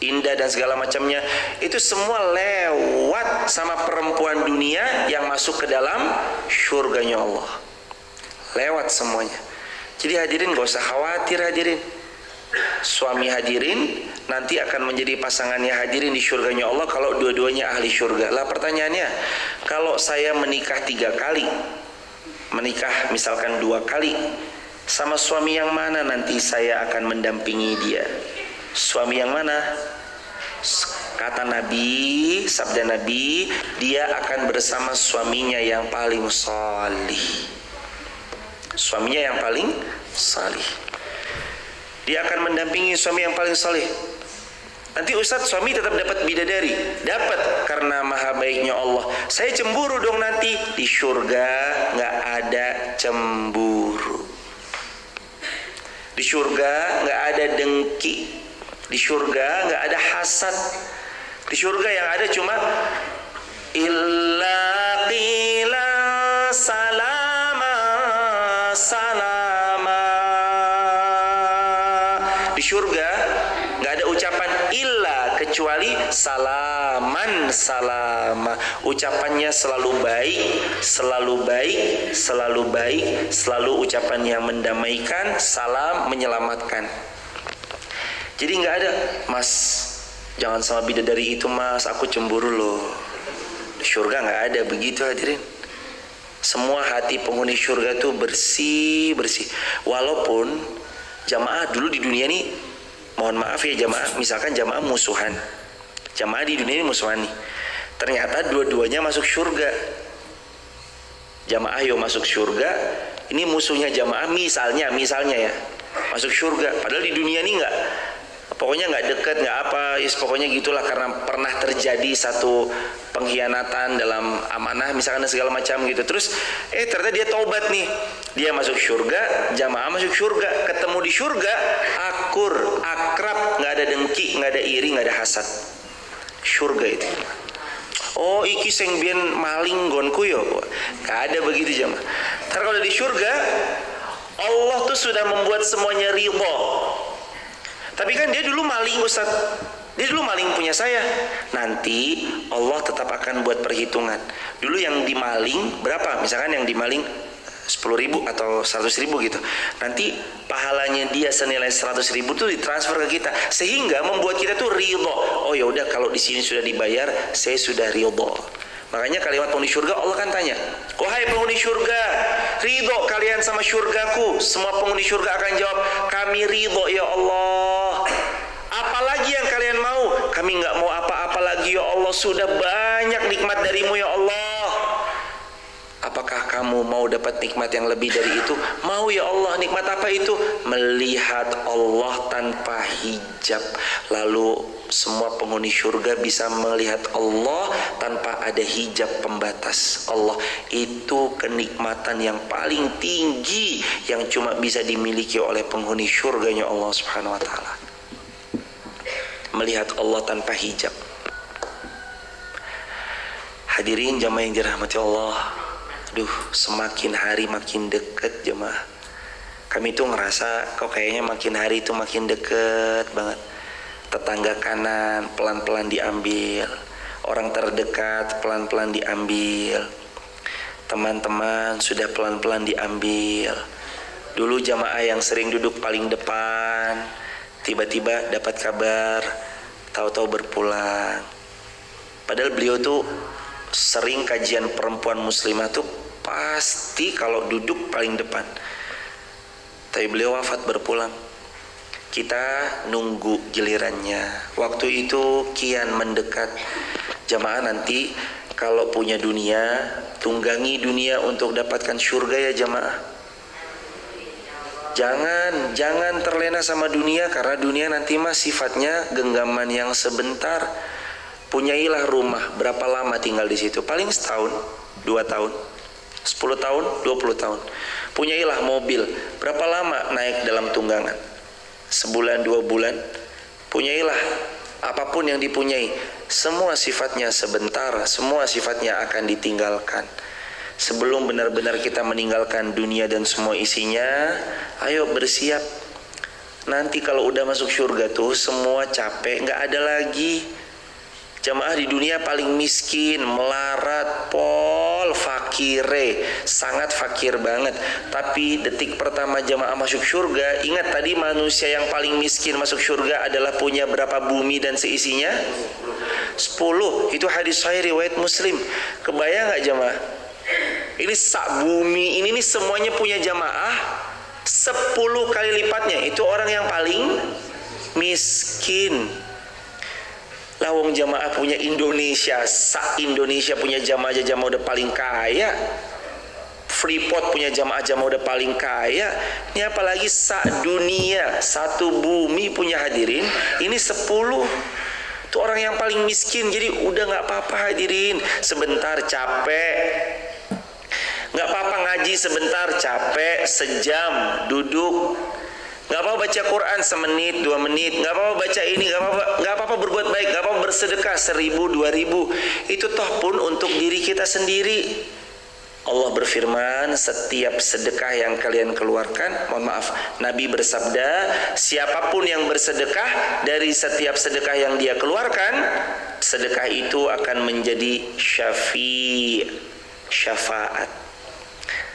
indah dan segala macamnya. Itu semua lewat sama perempuan dunia yang masuk ke dalam surganya Allah. Lewat semuanya. Jadi hadirin gak usah khawatir hadirin. Suami hadirin nanti akan menjadi pasangannya hadirin di surganya Allah kalau dua-duanya ahli surga. Lah pertanyaannya, kalau saya menikah 3 kali, menikah misalkan 2 kali, sama suami yang mana nanti saya akan mendampingi dia? Suami yang mana? Kata Nabi, sabda Nabi, dia akan bersama suaminya yang paling salih. suaminya yang paling salih. Dia akan mendampingi suami yang paling salih. Nanti Ustadz, suami tetap dapat bidadari. Dapat, karena maha baiknya Allah. Saya cemburu dong nanti. Di surga nggak ada cemburu. Di surga nggak ada dengki. Di surga nggak ada hasad. Di surga yang ada cuma illa qila salama salama. Di surga nggak ada ucapan illa kecuali salaman salama. Ucapannya selalu baik, selalu baik, selalu baik, selalu ucapan yang mendamaikan, salam menyelamatkan. Jadi nggak ada, Mas, jangan sama bidadari itu Mas, aku cemburu loh. Di surga nggak ada begitu hadirin. Semua hati penghuni surga tuh bersih bersih. Walaupun jamaah dulu di dunia nih, mohon maaf ya jamaah, misalkan jamaah musuhan, jamaah di dunia ini musuhan nih, ternyata dua-duanya masuk surga. Jamaah yo masuk surga, ini musuhnya jamaah misalnya ya masuk surga, padahal di dunia ini nggak, pokoknya nggak dekat, nggak apa, pokoknya gitulah, karena pernah terjadi satu pengkhianatan dalam amanah misalkan dan segala macam gitu. Terus ternyata dia taubat nih, dia masuk surga, jamaah masuk surga, ketemu di surga akur, akrab, nggak ada dengki, nggak ada iri, nggak ada hasad. Surga itu. Oh iki sing biyen maling gonku yo, nggak ada begitu jamaah. Ntar kalau di surga Allah tuh sudah membuat semuanya ridho. Tapi kan dia dulu maling Ustaz, dia dulu maling punya saya. Nanti Allah tetap akan buat perhitungan. Dulu yang dimaling berapa? Misalkan yang dimaling 10.000 atau 100.000 gitu. Nanti pahalanya dia senilai 100.000 tuh ditransfer ke kita, sehingga membuat kita tuh ridho. Oh ya udah, kalau di sini sudah dibayar, saya sudah ridho. Makanya kalimat penghuni surga Allah kan tanya, wahai penghuni surga, ridho kalian sama surgaku? Semua penghuni surga akan jawab, kami ridho ya Allah. Apalagi yang kalian mau? Kami nggak mau apa-apa lagi ya Allah, sudah banyak nikmat darimu ya Allah. Apakah kamu mau dapat nikmat yang lebih dari itu? Mau ya Allah. Nikmat apa itu? Melihat Allah tanpa hijab. Lalu semua penghuni surga bisa melihat Allah tanpa ada hijab pembatas. Allah itu kenikmatan yang paling tinggi yang cuma bisa dimiliki oleh penghuni surganya Allah Subhanahu wa taala. Melihat Allah tanpa hijab. Hadirin jamaah yang dirahmati Allah, aduh, semakin hari makin deket jemaah. Kami tuh ngerasa kok kayaknya makin hari itu makin deket banget. Tetangga kanan pelan-pelan diambil, orang terdekat pelan-pelan diambil, teman-teman sudah pelan-pelan diambil. Dulu jamaah yang sering duduk paling depan, tiba-tiba dapat kabar, tahu-tahu berpulang. Padahal beliau tuh sering kajian perempuan muslimah tuh pasti kalau duduk paling depan. Tapi beliau wafat berpulang. Kita nunggu gilirannya. Waktu itu kian mendekat. Jamaah nanti kalau punya dunia, tunggangi dunia untuk dapatkan surga ya jamaah. Jangan terlena sama dunia, karena dunia nanti mah sifatnya genggaman yang sebentar. Punyailah rumah, berapa lama tinggal di situ? Paling setahun, 2 tahun, 10 tahun, 20 tahun. Punyailah mobil, berapa lama naik dalam tunggangan? Sebulan, 2 bulan. Punyailah apapun yang dipunyai, semua sifatnya sebentar, semua sifatnya akan ditinggalkan. Sebelum benar-benar kita meninggalkan dunia dan semua isinya, ayo bersiap. Nanti kalau udah masuk surga tuh semua capek, nggak ada lagi. Jamaah di dunia paling miskin, melarat, pol, fakire, sangat fakir banget. Tapi detik pertama jamaah masuk surga, ingat tadi manusia yang paling miskin masuk surga adalah punya berapa bumi dan seisinya? 10. Itu hadis sahih riwayat Muslim. Kebayang nggak jamaah? Ini sak bumi ini nih semuanya punya jamaah 10 kali lipatnya. Itu orang yang paling miskin. Lawang jamaah punya Indonesia, sak Indonesia punya jamaah aja, jamaah udah paling kaya. Freeport punya jamaah-jamaah udah paling kaya, ini apalagi dunia, satu bumi punya hadirin, ini 10. Itu orang yang paling miskin. Jadi udah gak apa-apa hadirin, sebentar capek, gak apa-apa ngaji sebentar capek, sejam duduk, gak apa-apa baca Quran semenit 2 menit, gak apa-apa baca ini, gak apa-apa berbuat baik, gak apa-apa bersedekah 1000 2000. Itu toh pun untuk diri kita sendiri. Allah berfirman, setiap sedekah yang kalian keluarkan, mohon maaf, Nabi bersabda, siapapun yang bersedekah, dari setiap sedekah yang dia keluarkan, sedekah itu akan menjadi syafaat.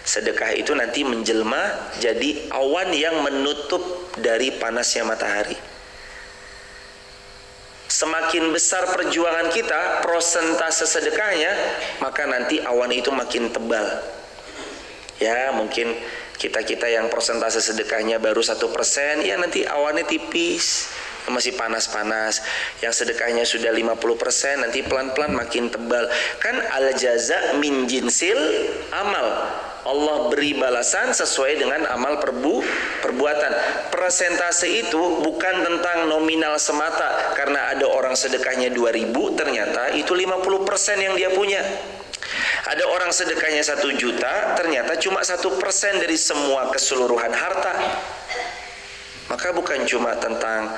Sedekah itu nanti menjelma jadi awan yang menutup dari panasnya matahari. Semakin besar perjuangan kita, prosentase sedekahnya, maka nanti awan itu makin tebal. Ya, mungkin kita yang prosentase sedekahnya baru 1%, ya nanti awannya tipis, masih panas-panas. Yang sedekahnya sudah 50%, nanti pelan-pelan makin tebal. Kan al-jaza min jinsil amal. Allah beri balasan sesuai dengan amal perbuatan. Persentase itu bukan tentang nominal semata. Karena ada orang sedekahnya 2000, ternyata itu 50% yang dia punya. Ada orang sedekahnya 1 juta, ternyata cuma 1% dari semua keseluruhan harta. Maka bukan cuma tentang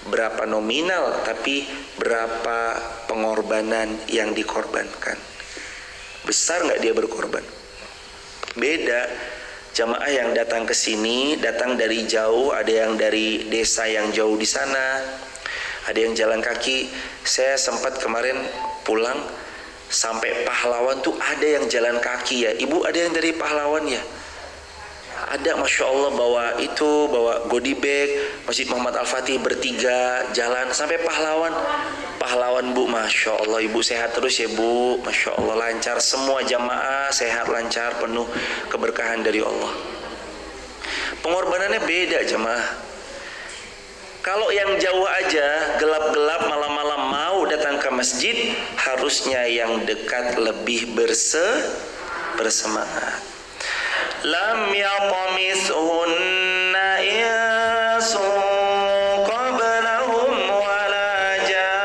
berapa nominal, tapi berapa pengorbanan yang dikorbankan. Besar nggak dia berkorban? Beda. Jamaah yang datang ke sini datang dari jauh, ada yang dari desa yang jauh di sana, ada yang jalan kaki. Saya sempat kemarin pulang sampai Pahlawan tuh ada yang jalan kaki ya. Ibu ada yang dari Pahlawan ya? Ada, Masya Allah, bawa goodie bag, Masjid Muhammad Al-Fatih bertiga jalan sampai Pahlawan Bu, Masya Allah, Ibu sehat terus ya Bu, Masya Allah, lancar semua jamaah, sehat lancar, penuh keberkahan dari Allah. Pengorbanannya beda jamaah. Kalau yang jauh aja, gelap-gelap malam-malam mau datang ke masjid, harusnya yang dekat lebih bersemangat. Lam yaqmishunna insun qablahum wala jan.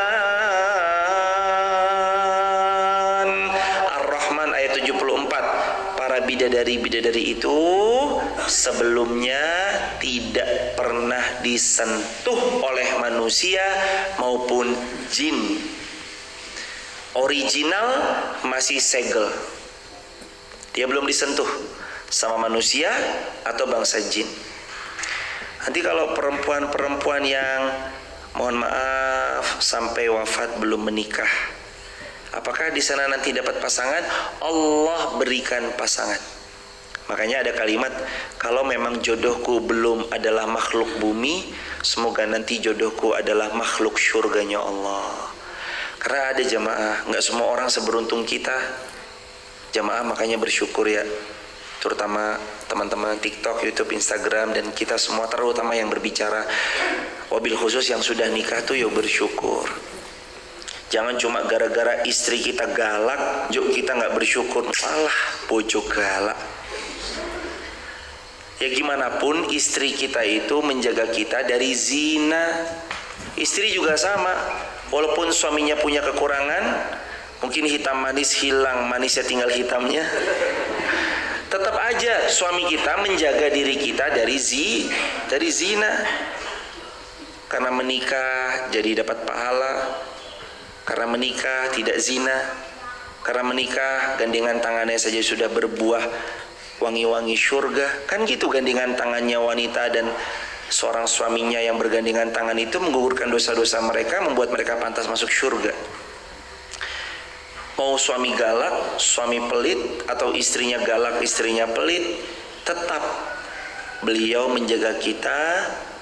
Ar-Rahman ayat 74. Para bidadari-bidadari itu sebelumnya tidak pernah disentuh oleh manusia maupun jin. Original masih segel, dia belum disentuh sama manusia atau bangsa jin. Nanti kalau perempuan-perempuan yang mohon maaf sampai wafat belum menikah, apakah di sana nanti dapat pasangan? Allah berikan pasangan. Makanya ada kalimat, kalau memang jodohku belum adalah makhluk bumi, semoga nanti jodohku adalah makhluk syurganya Allah. Karena ada jamaah, nggak semua orang seberuntung kita. Jamaah makanya bersyukur ya, terutama teman-teman TikTok, YouTube, Instagram, dan kita semua, terutama yang berbicara, wabil khusus yang sudah nikah tuh ya bersyukur. Jangan cuma gara-gara istri kita galak, yuk kita nggak bersyukur, malah bojo galak. Ya gimana pun istri kita itu menjaga kita dari zina. Istri juga sama, walaupun suaminya punya kekurangan, mungkin hitam manis hilang, manisnya tinggal hitamnya, tetap aja suami kita menjaga diri kita dari zina. Karena menikah jadi dapat pahala, karena menikah tidak zina, karena menikah gandengan tangannya saja sudah berbuah wangi-wangi surga. Kan gitu gandengan tangannya wanita dan seorang suaminya yang bergandengan tangan itu menggugurkan dosa-dosa mereka, membuat mereka pantas masuk surga. Mau suami galak, suami pelit, atau istrinya galak, istrinya pelit, tetap beliau menjaga kita,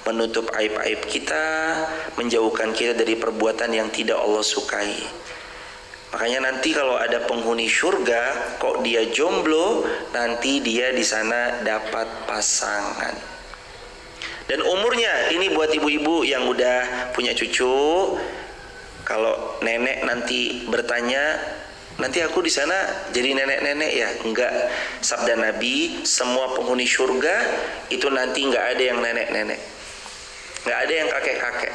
menutup aib-aib kita, menjauhkan kita dari perbuatan yang tidak Allah sukai. Makanya nanti kalau ada penghuni surga, kok dia jomblo, nanti dia di sana dapat pasangan. Dan umurnya, ini buat ibu-ibu yang udah punya cucu, kalau nenek nanti bertanya, nanti aku di sana jadi nenek-nenek ya? Enggak. Sabda Nabi, semua penghuni surga itu nanti enggak ada yang nenek-nenek, enggak ada yang kakek-kakek.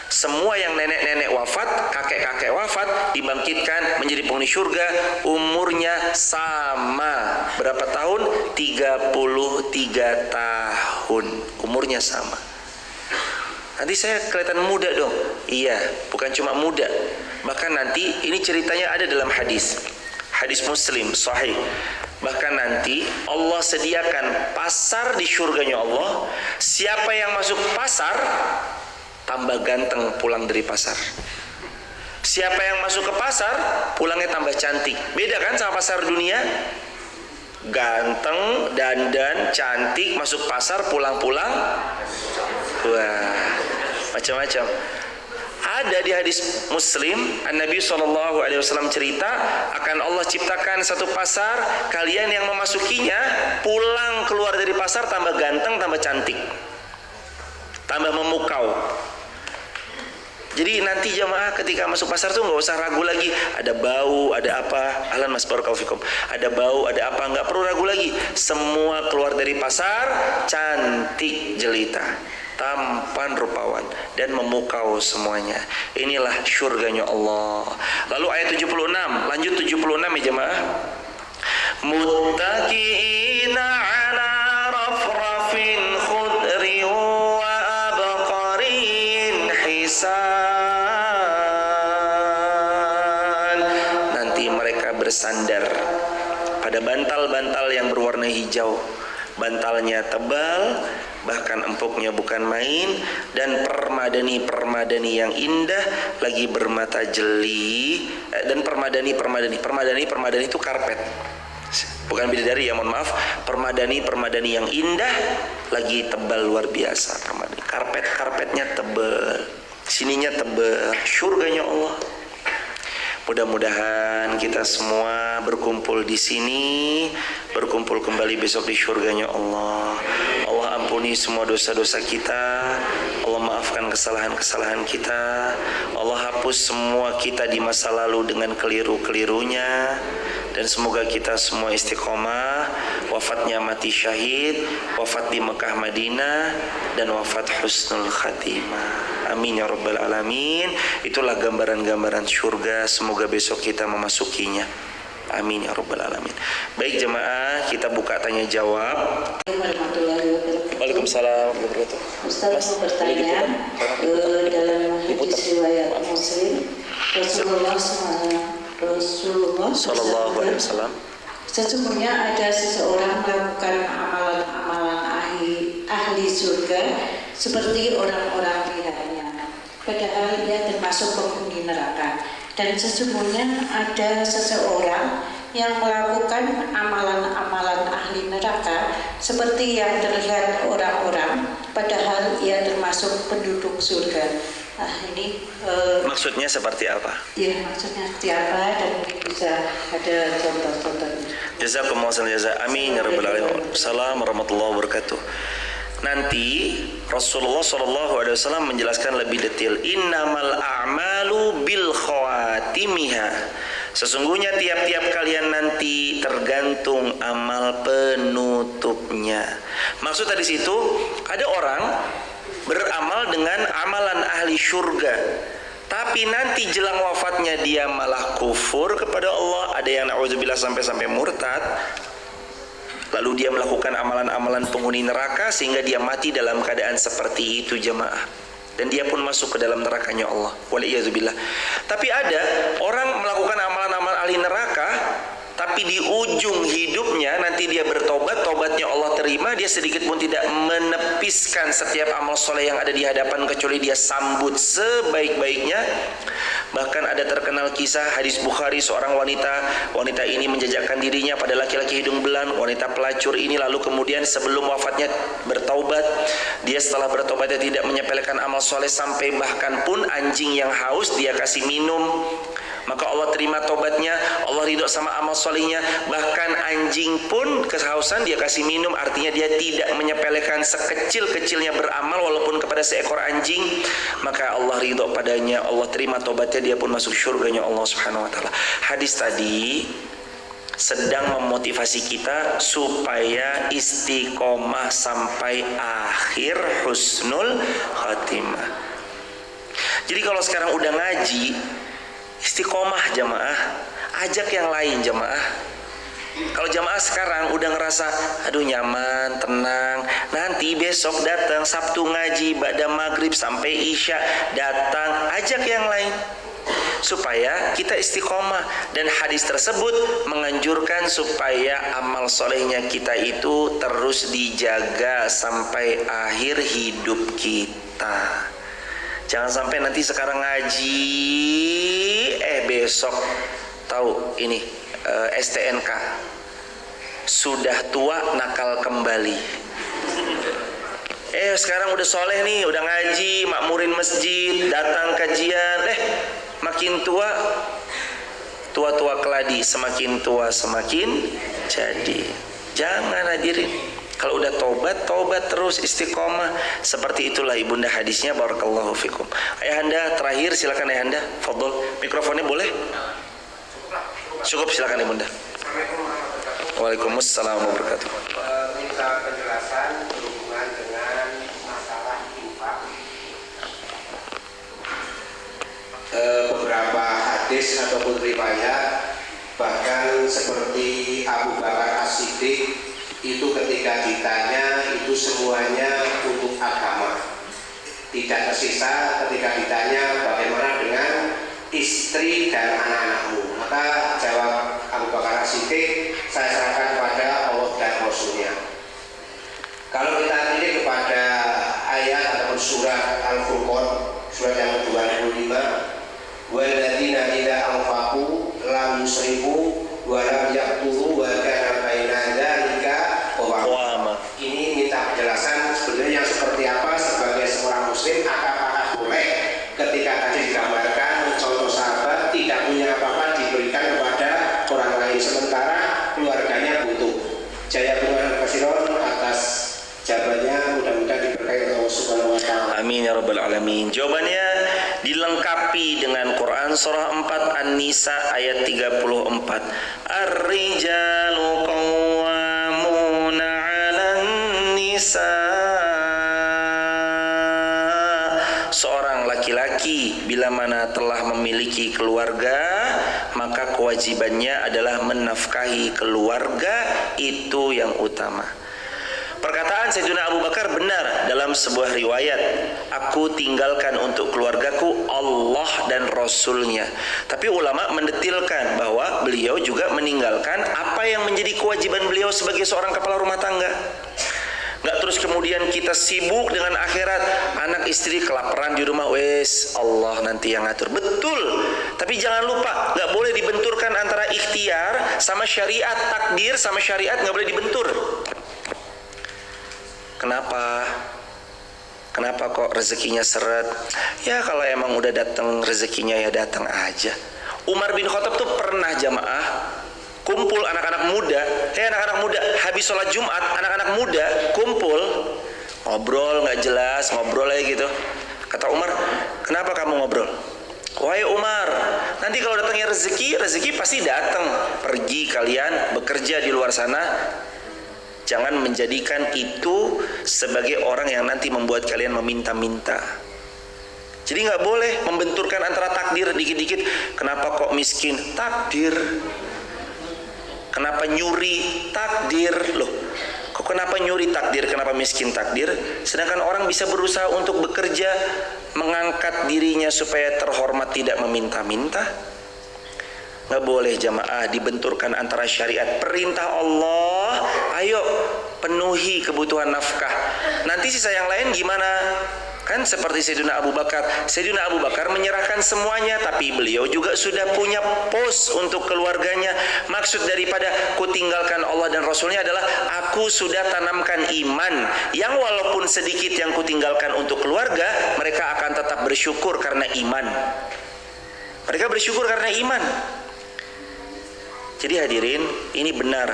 Semua yang nenek-nenek wafat, kakek-kakek wafat, dibangkitkan menjadi penghuni surga, umurnya sama. Berapa tahun? 33 tahun. Umurnya sama. Nanti saya kelihatan muda dong. Iya, bukan cuma muda. Bahkan nanti ini ceritanya ada dalam hadis Muslim sahih. Bahkan nanti Allah sediakan pasar di surganya Allah. Siapa yang masuk pasar tambah ganteng pulang dari pasar. Siapa yang masuk ke pasar pulangnya tambah cantik. Beda kan sama pasar dunia? Ganteng, dandan, cantik, masuk pasar, pulang-pulang, wah, macam-macam. Ada di hadis Muslim, Nabi SAW cerita akan Allah ciptakan satu pasar, kalian yang memasukinya pulang keluar dari pasar tambah ganteng, tambah cantik, tambah memukau. Jadi nanti jamaah ketika masuk pasar tuh nggak usah ragu lagi. Ada bau, ada apa? Ahlan mas barakallahu fikum. Ada bau, ada apa? Nggak perlu ragu lagi. Semua keluar dari pasar cantik jelita, tampan rupawan, dan memukau semuanya. Inilah surganya Allah. Lalu ayat 76, lanjut 76 ya jamaah. Muttaqiina ala rafrafin khudri wa abqarin hisan. Bersandar pada bantal-bantal yang berwarna hijau. Bantalnya tebal, bahkan empuknya bukan main, dan permadani yang indah lagi bermata jeli. Dan permadani itu karpet, bukan bidadari ya, mohon maaf. Permadani yang indah lagi tebal luar biasa. Karpetnya tebal, sininya tebal. Surganya Allah. Mudah-mudahan kita semua berkumpul di sini, berkumpul kembali besok di surganya Allah. Allah ampuni semua dosa-dosa kita, Allah maafkan kesalahan-kesalahan kita, Allah hapus semua kita di masa lalu dengan keliru-kelirunya, dan semoga kita semua istiqomah, wafatnya mati syahid, wafat di Mekah Madinah, dan wafat husnul khatimah. Amin ya rabbal alamin. Itulah gambaran-gambaran surga. Semoga besok kita memasukinya. Amin ya rabbal alamin. Baik jemaah, kita buka tanya jawab. Waalaikumsalam warahmatullahi wabarakatuh.
Ustaz mau bertanya, dalam hadis riwayat Muslim, Rasulullah
Sallallahu alaihi wasallam,
sesungguhnya ada seseorang melakukan amalan-amalan ahli surga seperti orang-orang pihaknya, padahal ia termasuk penghuni neraka. Dan sesungguhnya ada seseorang yang melakukan amalan-amalan ahli neraka seperti yang terlihat orang-orang, padahal ia termasuk penduduk surga. Nah ini
maksudnya seperti apa?
Ya, maksudnya seperti apa, dan bisa ada contoh-contohnya.
Jazakumullah khairan. Amin ya rabbal alamin. Assalamualaikum warahmatullahi wabarakatuh. Nanti Rasulullah SAW menjelaskan lebih detail. Innamal a'malu bil khawatimiha. Sesungguhnya tiap-tiap kalian nanti tergantung amal penutupnya. Maksud tadi situ, ada orang beramal dengan amalan ahli surga, tapi nanti jelang wafatnya dia malah kufur kepada Allah. Ada yang na'udzubillah sampai murtad. Lalu dia melakukan amalan-amalan penghuni neraka sehingga dia mati dalam keadaan seperti itu jemaah. Dan dia pun masuk ke dalam nerakanya Allah. Waliyadzubillah. Tapi ada orang melakukan amalan-amalan ahli neraka, tapi di ujung hidupnya nanti dia bertobat, tobatnya Allah terima, dia sedikit pun tidak menepiskan setiap amal soleh yang ada di hadapan kecuali dia sambut sebaik-baiknya. Bahkan ada terkenal kisah hadis Bukhari, seorang wanita ini menjajakkan dirinya pada laki-laki hidung belang, wanita pelacur ini, lalu kemudian sebelum wafatnya bertaubat. Dia setelah bertobat dia tidak menyepelekan amal soleh, sampai bahkan pun anjing yang haus dia kasih minum. maka Allah terima tobatnya, Allah ridho sama amal solihnya. Bahkan anjing pun kehausan dia kasih minum, artinya dia tidak menyepelekan sekecil-kecilnya beramal walaupun kepada seekor anjing, maka Allah ridho padanya, Allah terima tobatnya, dia pun masuk surganya Allah Subhanahu wa taala. Hadis tadi sedang memotivasi kita supaya istiqomah sampai akhir husnul khatimah. Jadi kalau sekarang udah ngaji, istiqomah jamaah, ajak yang lain jamaah. Kalau jamaah sekarang udah ngerasa aduh nyaman, tenang, nanti besok datang Sabtu ngaji ba'da maghrib sampai isya, datang, ajak yang lain supaya kita istiqomah. Dan hadis tersebut menganjurkan supaya amal solehnya kita itu terus dijaga sampai akhir hidup kita. Jangan sampai nanti sekarang ngaji, besok tahu ini STNK sudah tua nakal kembali. Sekarang udah soleh nih, udah ngaji, makmurin masjid, datang kajian, makin tua, tua-tua keladi, semakin tua semakin jadi. Jangan hadirin. Kalau udah tobat terus istiqomah. Seperti itulah ibunda hadisnya. Barakallahu fikum. Ayahanda terakhir, silakan ayahanda. Fadhol, mikrofonnya boleh? Cukup, silakan ibunda. Waalaikumsalam warahmatullahi wabarakatuh.
Minta penjelasan berhubungan dengan masalah infak. Beberapa hadis ataupun riwayat, bahkan seperti Abu Bakar As-Siddiq itu ketika ditanya itu semuanya untuk agama, tidak tersisa. Ketika ditanya bagaimana dengan istri dan anak-anakmu, maka jawab Abu Bakar As-Siddiq, saya serahkan kepada Allah dan Rasulnya. Kalau kita lirik kepada ayat ataupun surat Al-Furqan, surat yang ke-25, walladzina idza anfaqu lam yusrifu wa lam yaqturu wa kana baina dzalika qawama. Ini minta penjelasan sebenarnya yang seperti apa sebagai seorang muslim, apakah boleh ketika tadi digambarkan contoh sahabat tidak punya apa-apa diberikan kepada orang lain sementara keluarganya butuh. Jaya Tuhan Kasiron atas jawabannya, mudah-mudahan diberkahi Allah Subhanahu wa taala.
Amin ya rabbal alamin. Jawabannya dilengkapi dengan Quran surah 4 An-Nisa ayat 34. Ar-rijalu qawwamuna 'alan nisa. Seorang laki-laki bila mana telah memiliki keluarga, maka kewajibannya adalah menafkahi keluarga, itu yang utama. Perkataan Sayyidina Abu Bakar benar dalam sebuah riwayat, aku tinggalkan untuk keluargaku Allah dan Rasulnya. Tapi ulama mendetilkan bahwa beliau juga meninggalkan apa yang menjadi kewajiban beliau sebagai seorang kepala rumah tangga. Nggak terus kemudian kita sibuk dengan akhirat, anak istri kelaparan di rumah, wes Allah nanti yang ngatur. Betul, tapi jangan lupa nggak boleh dibenturkan antara ikhtiar sama syariat. Takdir sama syariat nggak boleh dibentur. Kenapa kok rezekinya seret? Ya kalau emang udah datang rezekinya ya datang aja. Umar bin Khattab tuh pernah jamaah kumpul anak-anak muda. Anak-anak muda habis sholat Jumat, anak-anak muda kumpul ngobrol nggak jelas, ngobrol aja gitu. Kata Umar, kenapa kamu ngobrol? Wahai Umar, nanti kalau datangnya rezeki pasti datang. Pergi kalian bekerja di luar sana. Jangan menjadikan itu sebagai orang yang nanti membuat kalian meminta-minta. Jadi nggak boleh membenturkan antara takdir dikit-dikit. Kenapa kok miskin? Takdir. Kenapa nyuri? Takdir. Loh, kok kenapa nyuri? Takdir. Kenapa miskin? Takdir. Sedangkan orang bisa berusaha untuk bekerja, mengangkat dirinya supaya terhormat, tidak meminta-minta. Nggak boleh jamaah dibenturkan antara syariat. Perintah Allah, ayo penuhi kebutuhan nafkah. Nanti sisa yang lain gimana? Kan seperti Sayyidina Abu Bakar. Sayyidina Abu Bakar menyerahkan semuanya, tapi beliau juga sudah punya pos untuk keluarganya. Maksud daripada ku tinggalkan Allah dan Rasulnya adalah aku sudah tanamkan iman yang walaupun sedikit yang ku tinggalkan untuk keluarga, mereka akan tetap bersyukur karena iman. Mereka bersyukur karena iman. Jadi hadirin, ini benar.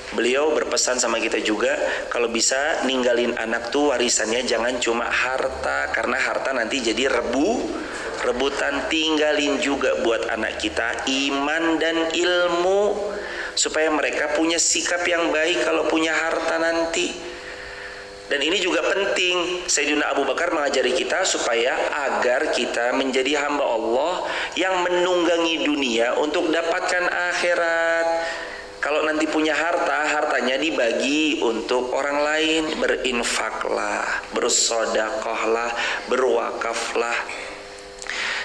Beliau berpesan sama kita juga, kalau bisa ninggalin anak tuh warisannya jangan cuma harta, karena harta nanti jadi rebutan. Tinggalin juga buat anak kita iman dan ilmu, supaya mereka punya sikap yang baik kalau punya harta nanti. Dan ini juga penting, Sayyidina Abu Bakar mengajari kita supaya agar kita menjadi hamba Allah yang menunggangi dunia untuk dapatkan akhirat. Kalau nanti punya harta, hartanya dibagi untuk orang lain. Berinfaklah, bersedekahlah, berwakaflah.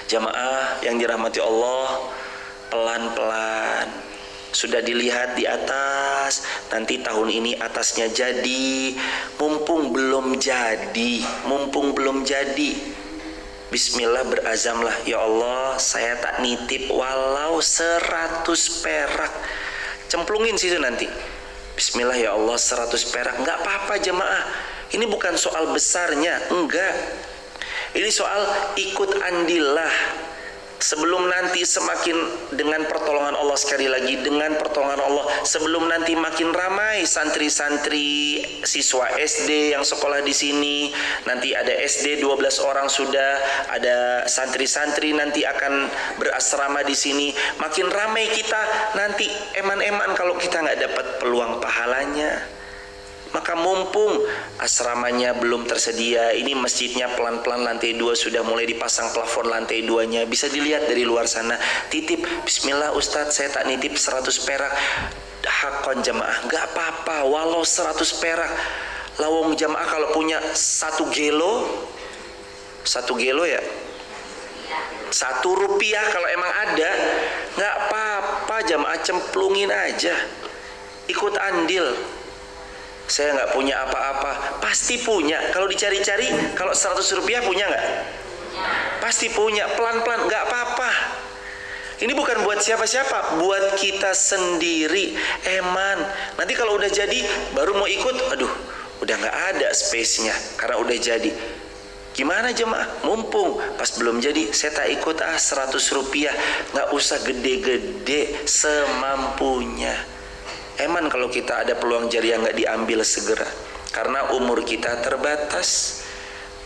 Jamaah yang dirahmati Allah, pelan-pelan. Sudah dilihat di atas, nanti tahun ini atasnya jadi. Mumpung belum jadi, bismillah, berazamlah, ya Allah saya tak nitip walau 100 perak. Cemplungin situ nanti, bismillah ya Allah 100 perak. Enggak apa-apa jemaah, ini bukan soal besarnya, enggak. Ini soal ikut andillah. Sebelum nanti semakin dengan pertolongan Allah, sekali lagi dengan pertolongan Allah, sebelum nanti makin ramai santri-santri siswa SD yang sekolah di sini, nanti ada SD 12 orang sudah, ada santri-santri nanti akan berasrama di sini, makin ramai kita nanti eman-eman kalau kita nggak dapat peluang pahalanya. Maka mumpung asramanya belum tersedia, ini masjidnya pelan-pelan lantai 2 sudah mulai dipasang plafon lantai 2-nya, bisa dilihat dari luar sana. Titip, bismillah Ustadz saya tak nitip 100 perak. Hakon jamaah, gak apa-apa walau 100 perak. Lawong jamaah kalau punya 1 gelo ya, 1 rupiah kalau emang ada, gak apa-apa jamaah, cemplungin aja, ikut andil. Saya nggak punya apa-apa, pasti punya. Kalau dicari-cari, kalau 100 rupiah punya nggak? Pasti punya. Pelan-pelan, nggak apa-apa. Ini bukan buat siapa-siapa, buat kita sendiri. Eman. Nanti kalau udah jadi, baru mau ikut, aduh, udah nggak ada space-nya karena udah jadi. Gimana jemaah? Mumpung pas belum jadi, saya tak ikut 100 rupiah. Nggak usah gede-gede, semampunya. Eman kalau kita ada peluang jariah nggak diambil segera, karena umur kita terbatas.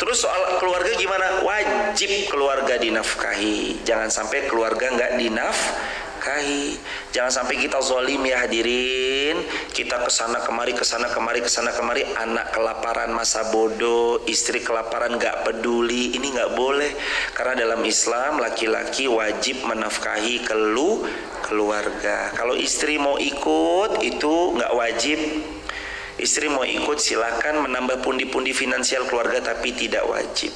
Terus soal keluarga gimana? Wajib keluarga dinafkahi. Jangan sampai keluarga nggak dinafkahi. Jangan sampai kita zalim ya hadirin. Kita kesana kemari, anak kelaparan masa bodoh, istri kelaparan nggak peduli. Ini nggak boleh. Karena dalam Islam laki-laki wajib menafkahi keluarga. Kalau istri mau ikut itu nggak wajib. Istri mau ikut silakan menambah pundi-pundi finansial keluarga, tapi tidak wajib.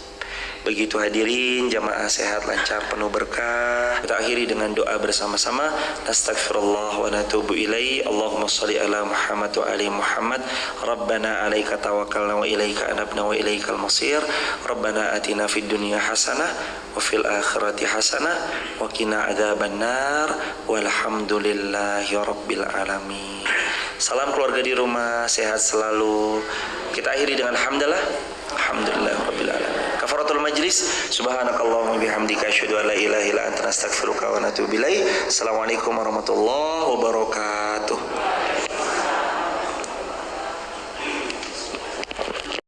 Begitu hadirin, jamaah sehat, lancar, penuh berkah. Kita akhiri dengan doa bersama-sama. Astaghfirullah wa natubu ilaihi. Allahumma shalli ala Muhammad wa ali Muhammad. Rabbana alaika tawakkalna wa ilaika anabna wa ilaikal masir. Rabbana atina fid dunya hasanah wa fil akhirati hasanah wa qina adzabannar. Walhamdulillahi rabbil alamin. Salam keluarga di rumah, sehat selalu. Kita akhiri dengan hamdalah. Alhamdulillah rabbil alamin. Kafaratul majlis. Subhanakallahumma bihamdika asyhadu an la ilaha illa anta astaghfiruka wa atubu ilaik. Assalamualaikum warahmatullahi wabarakatuh.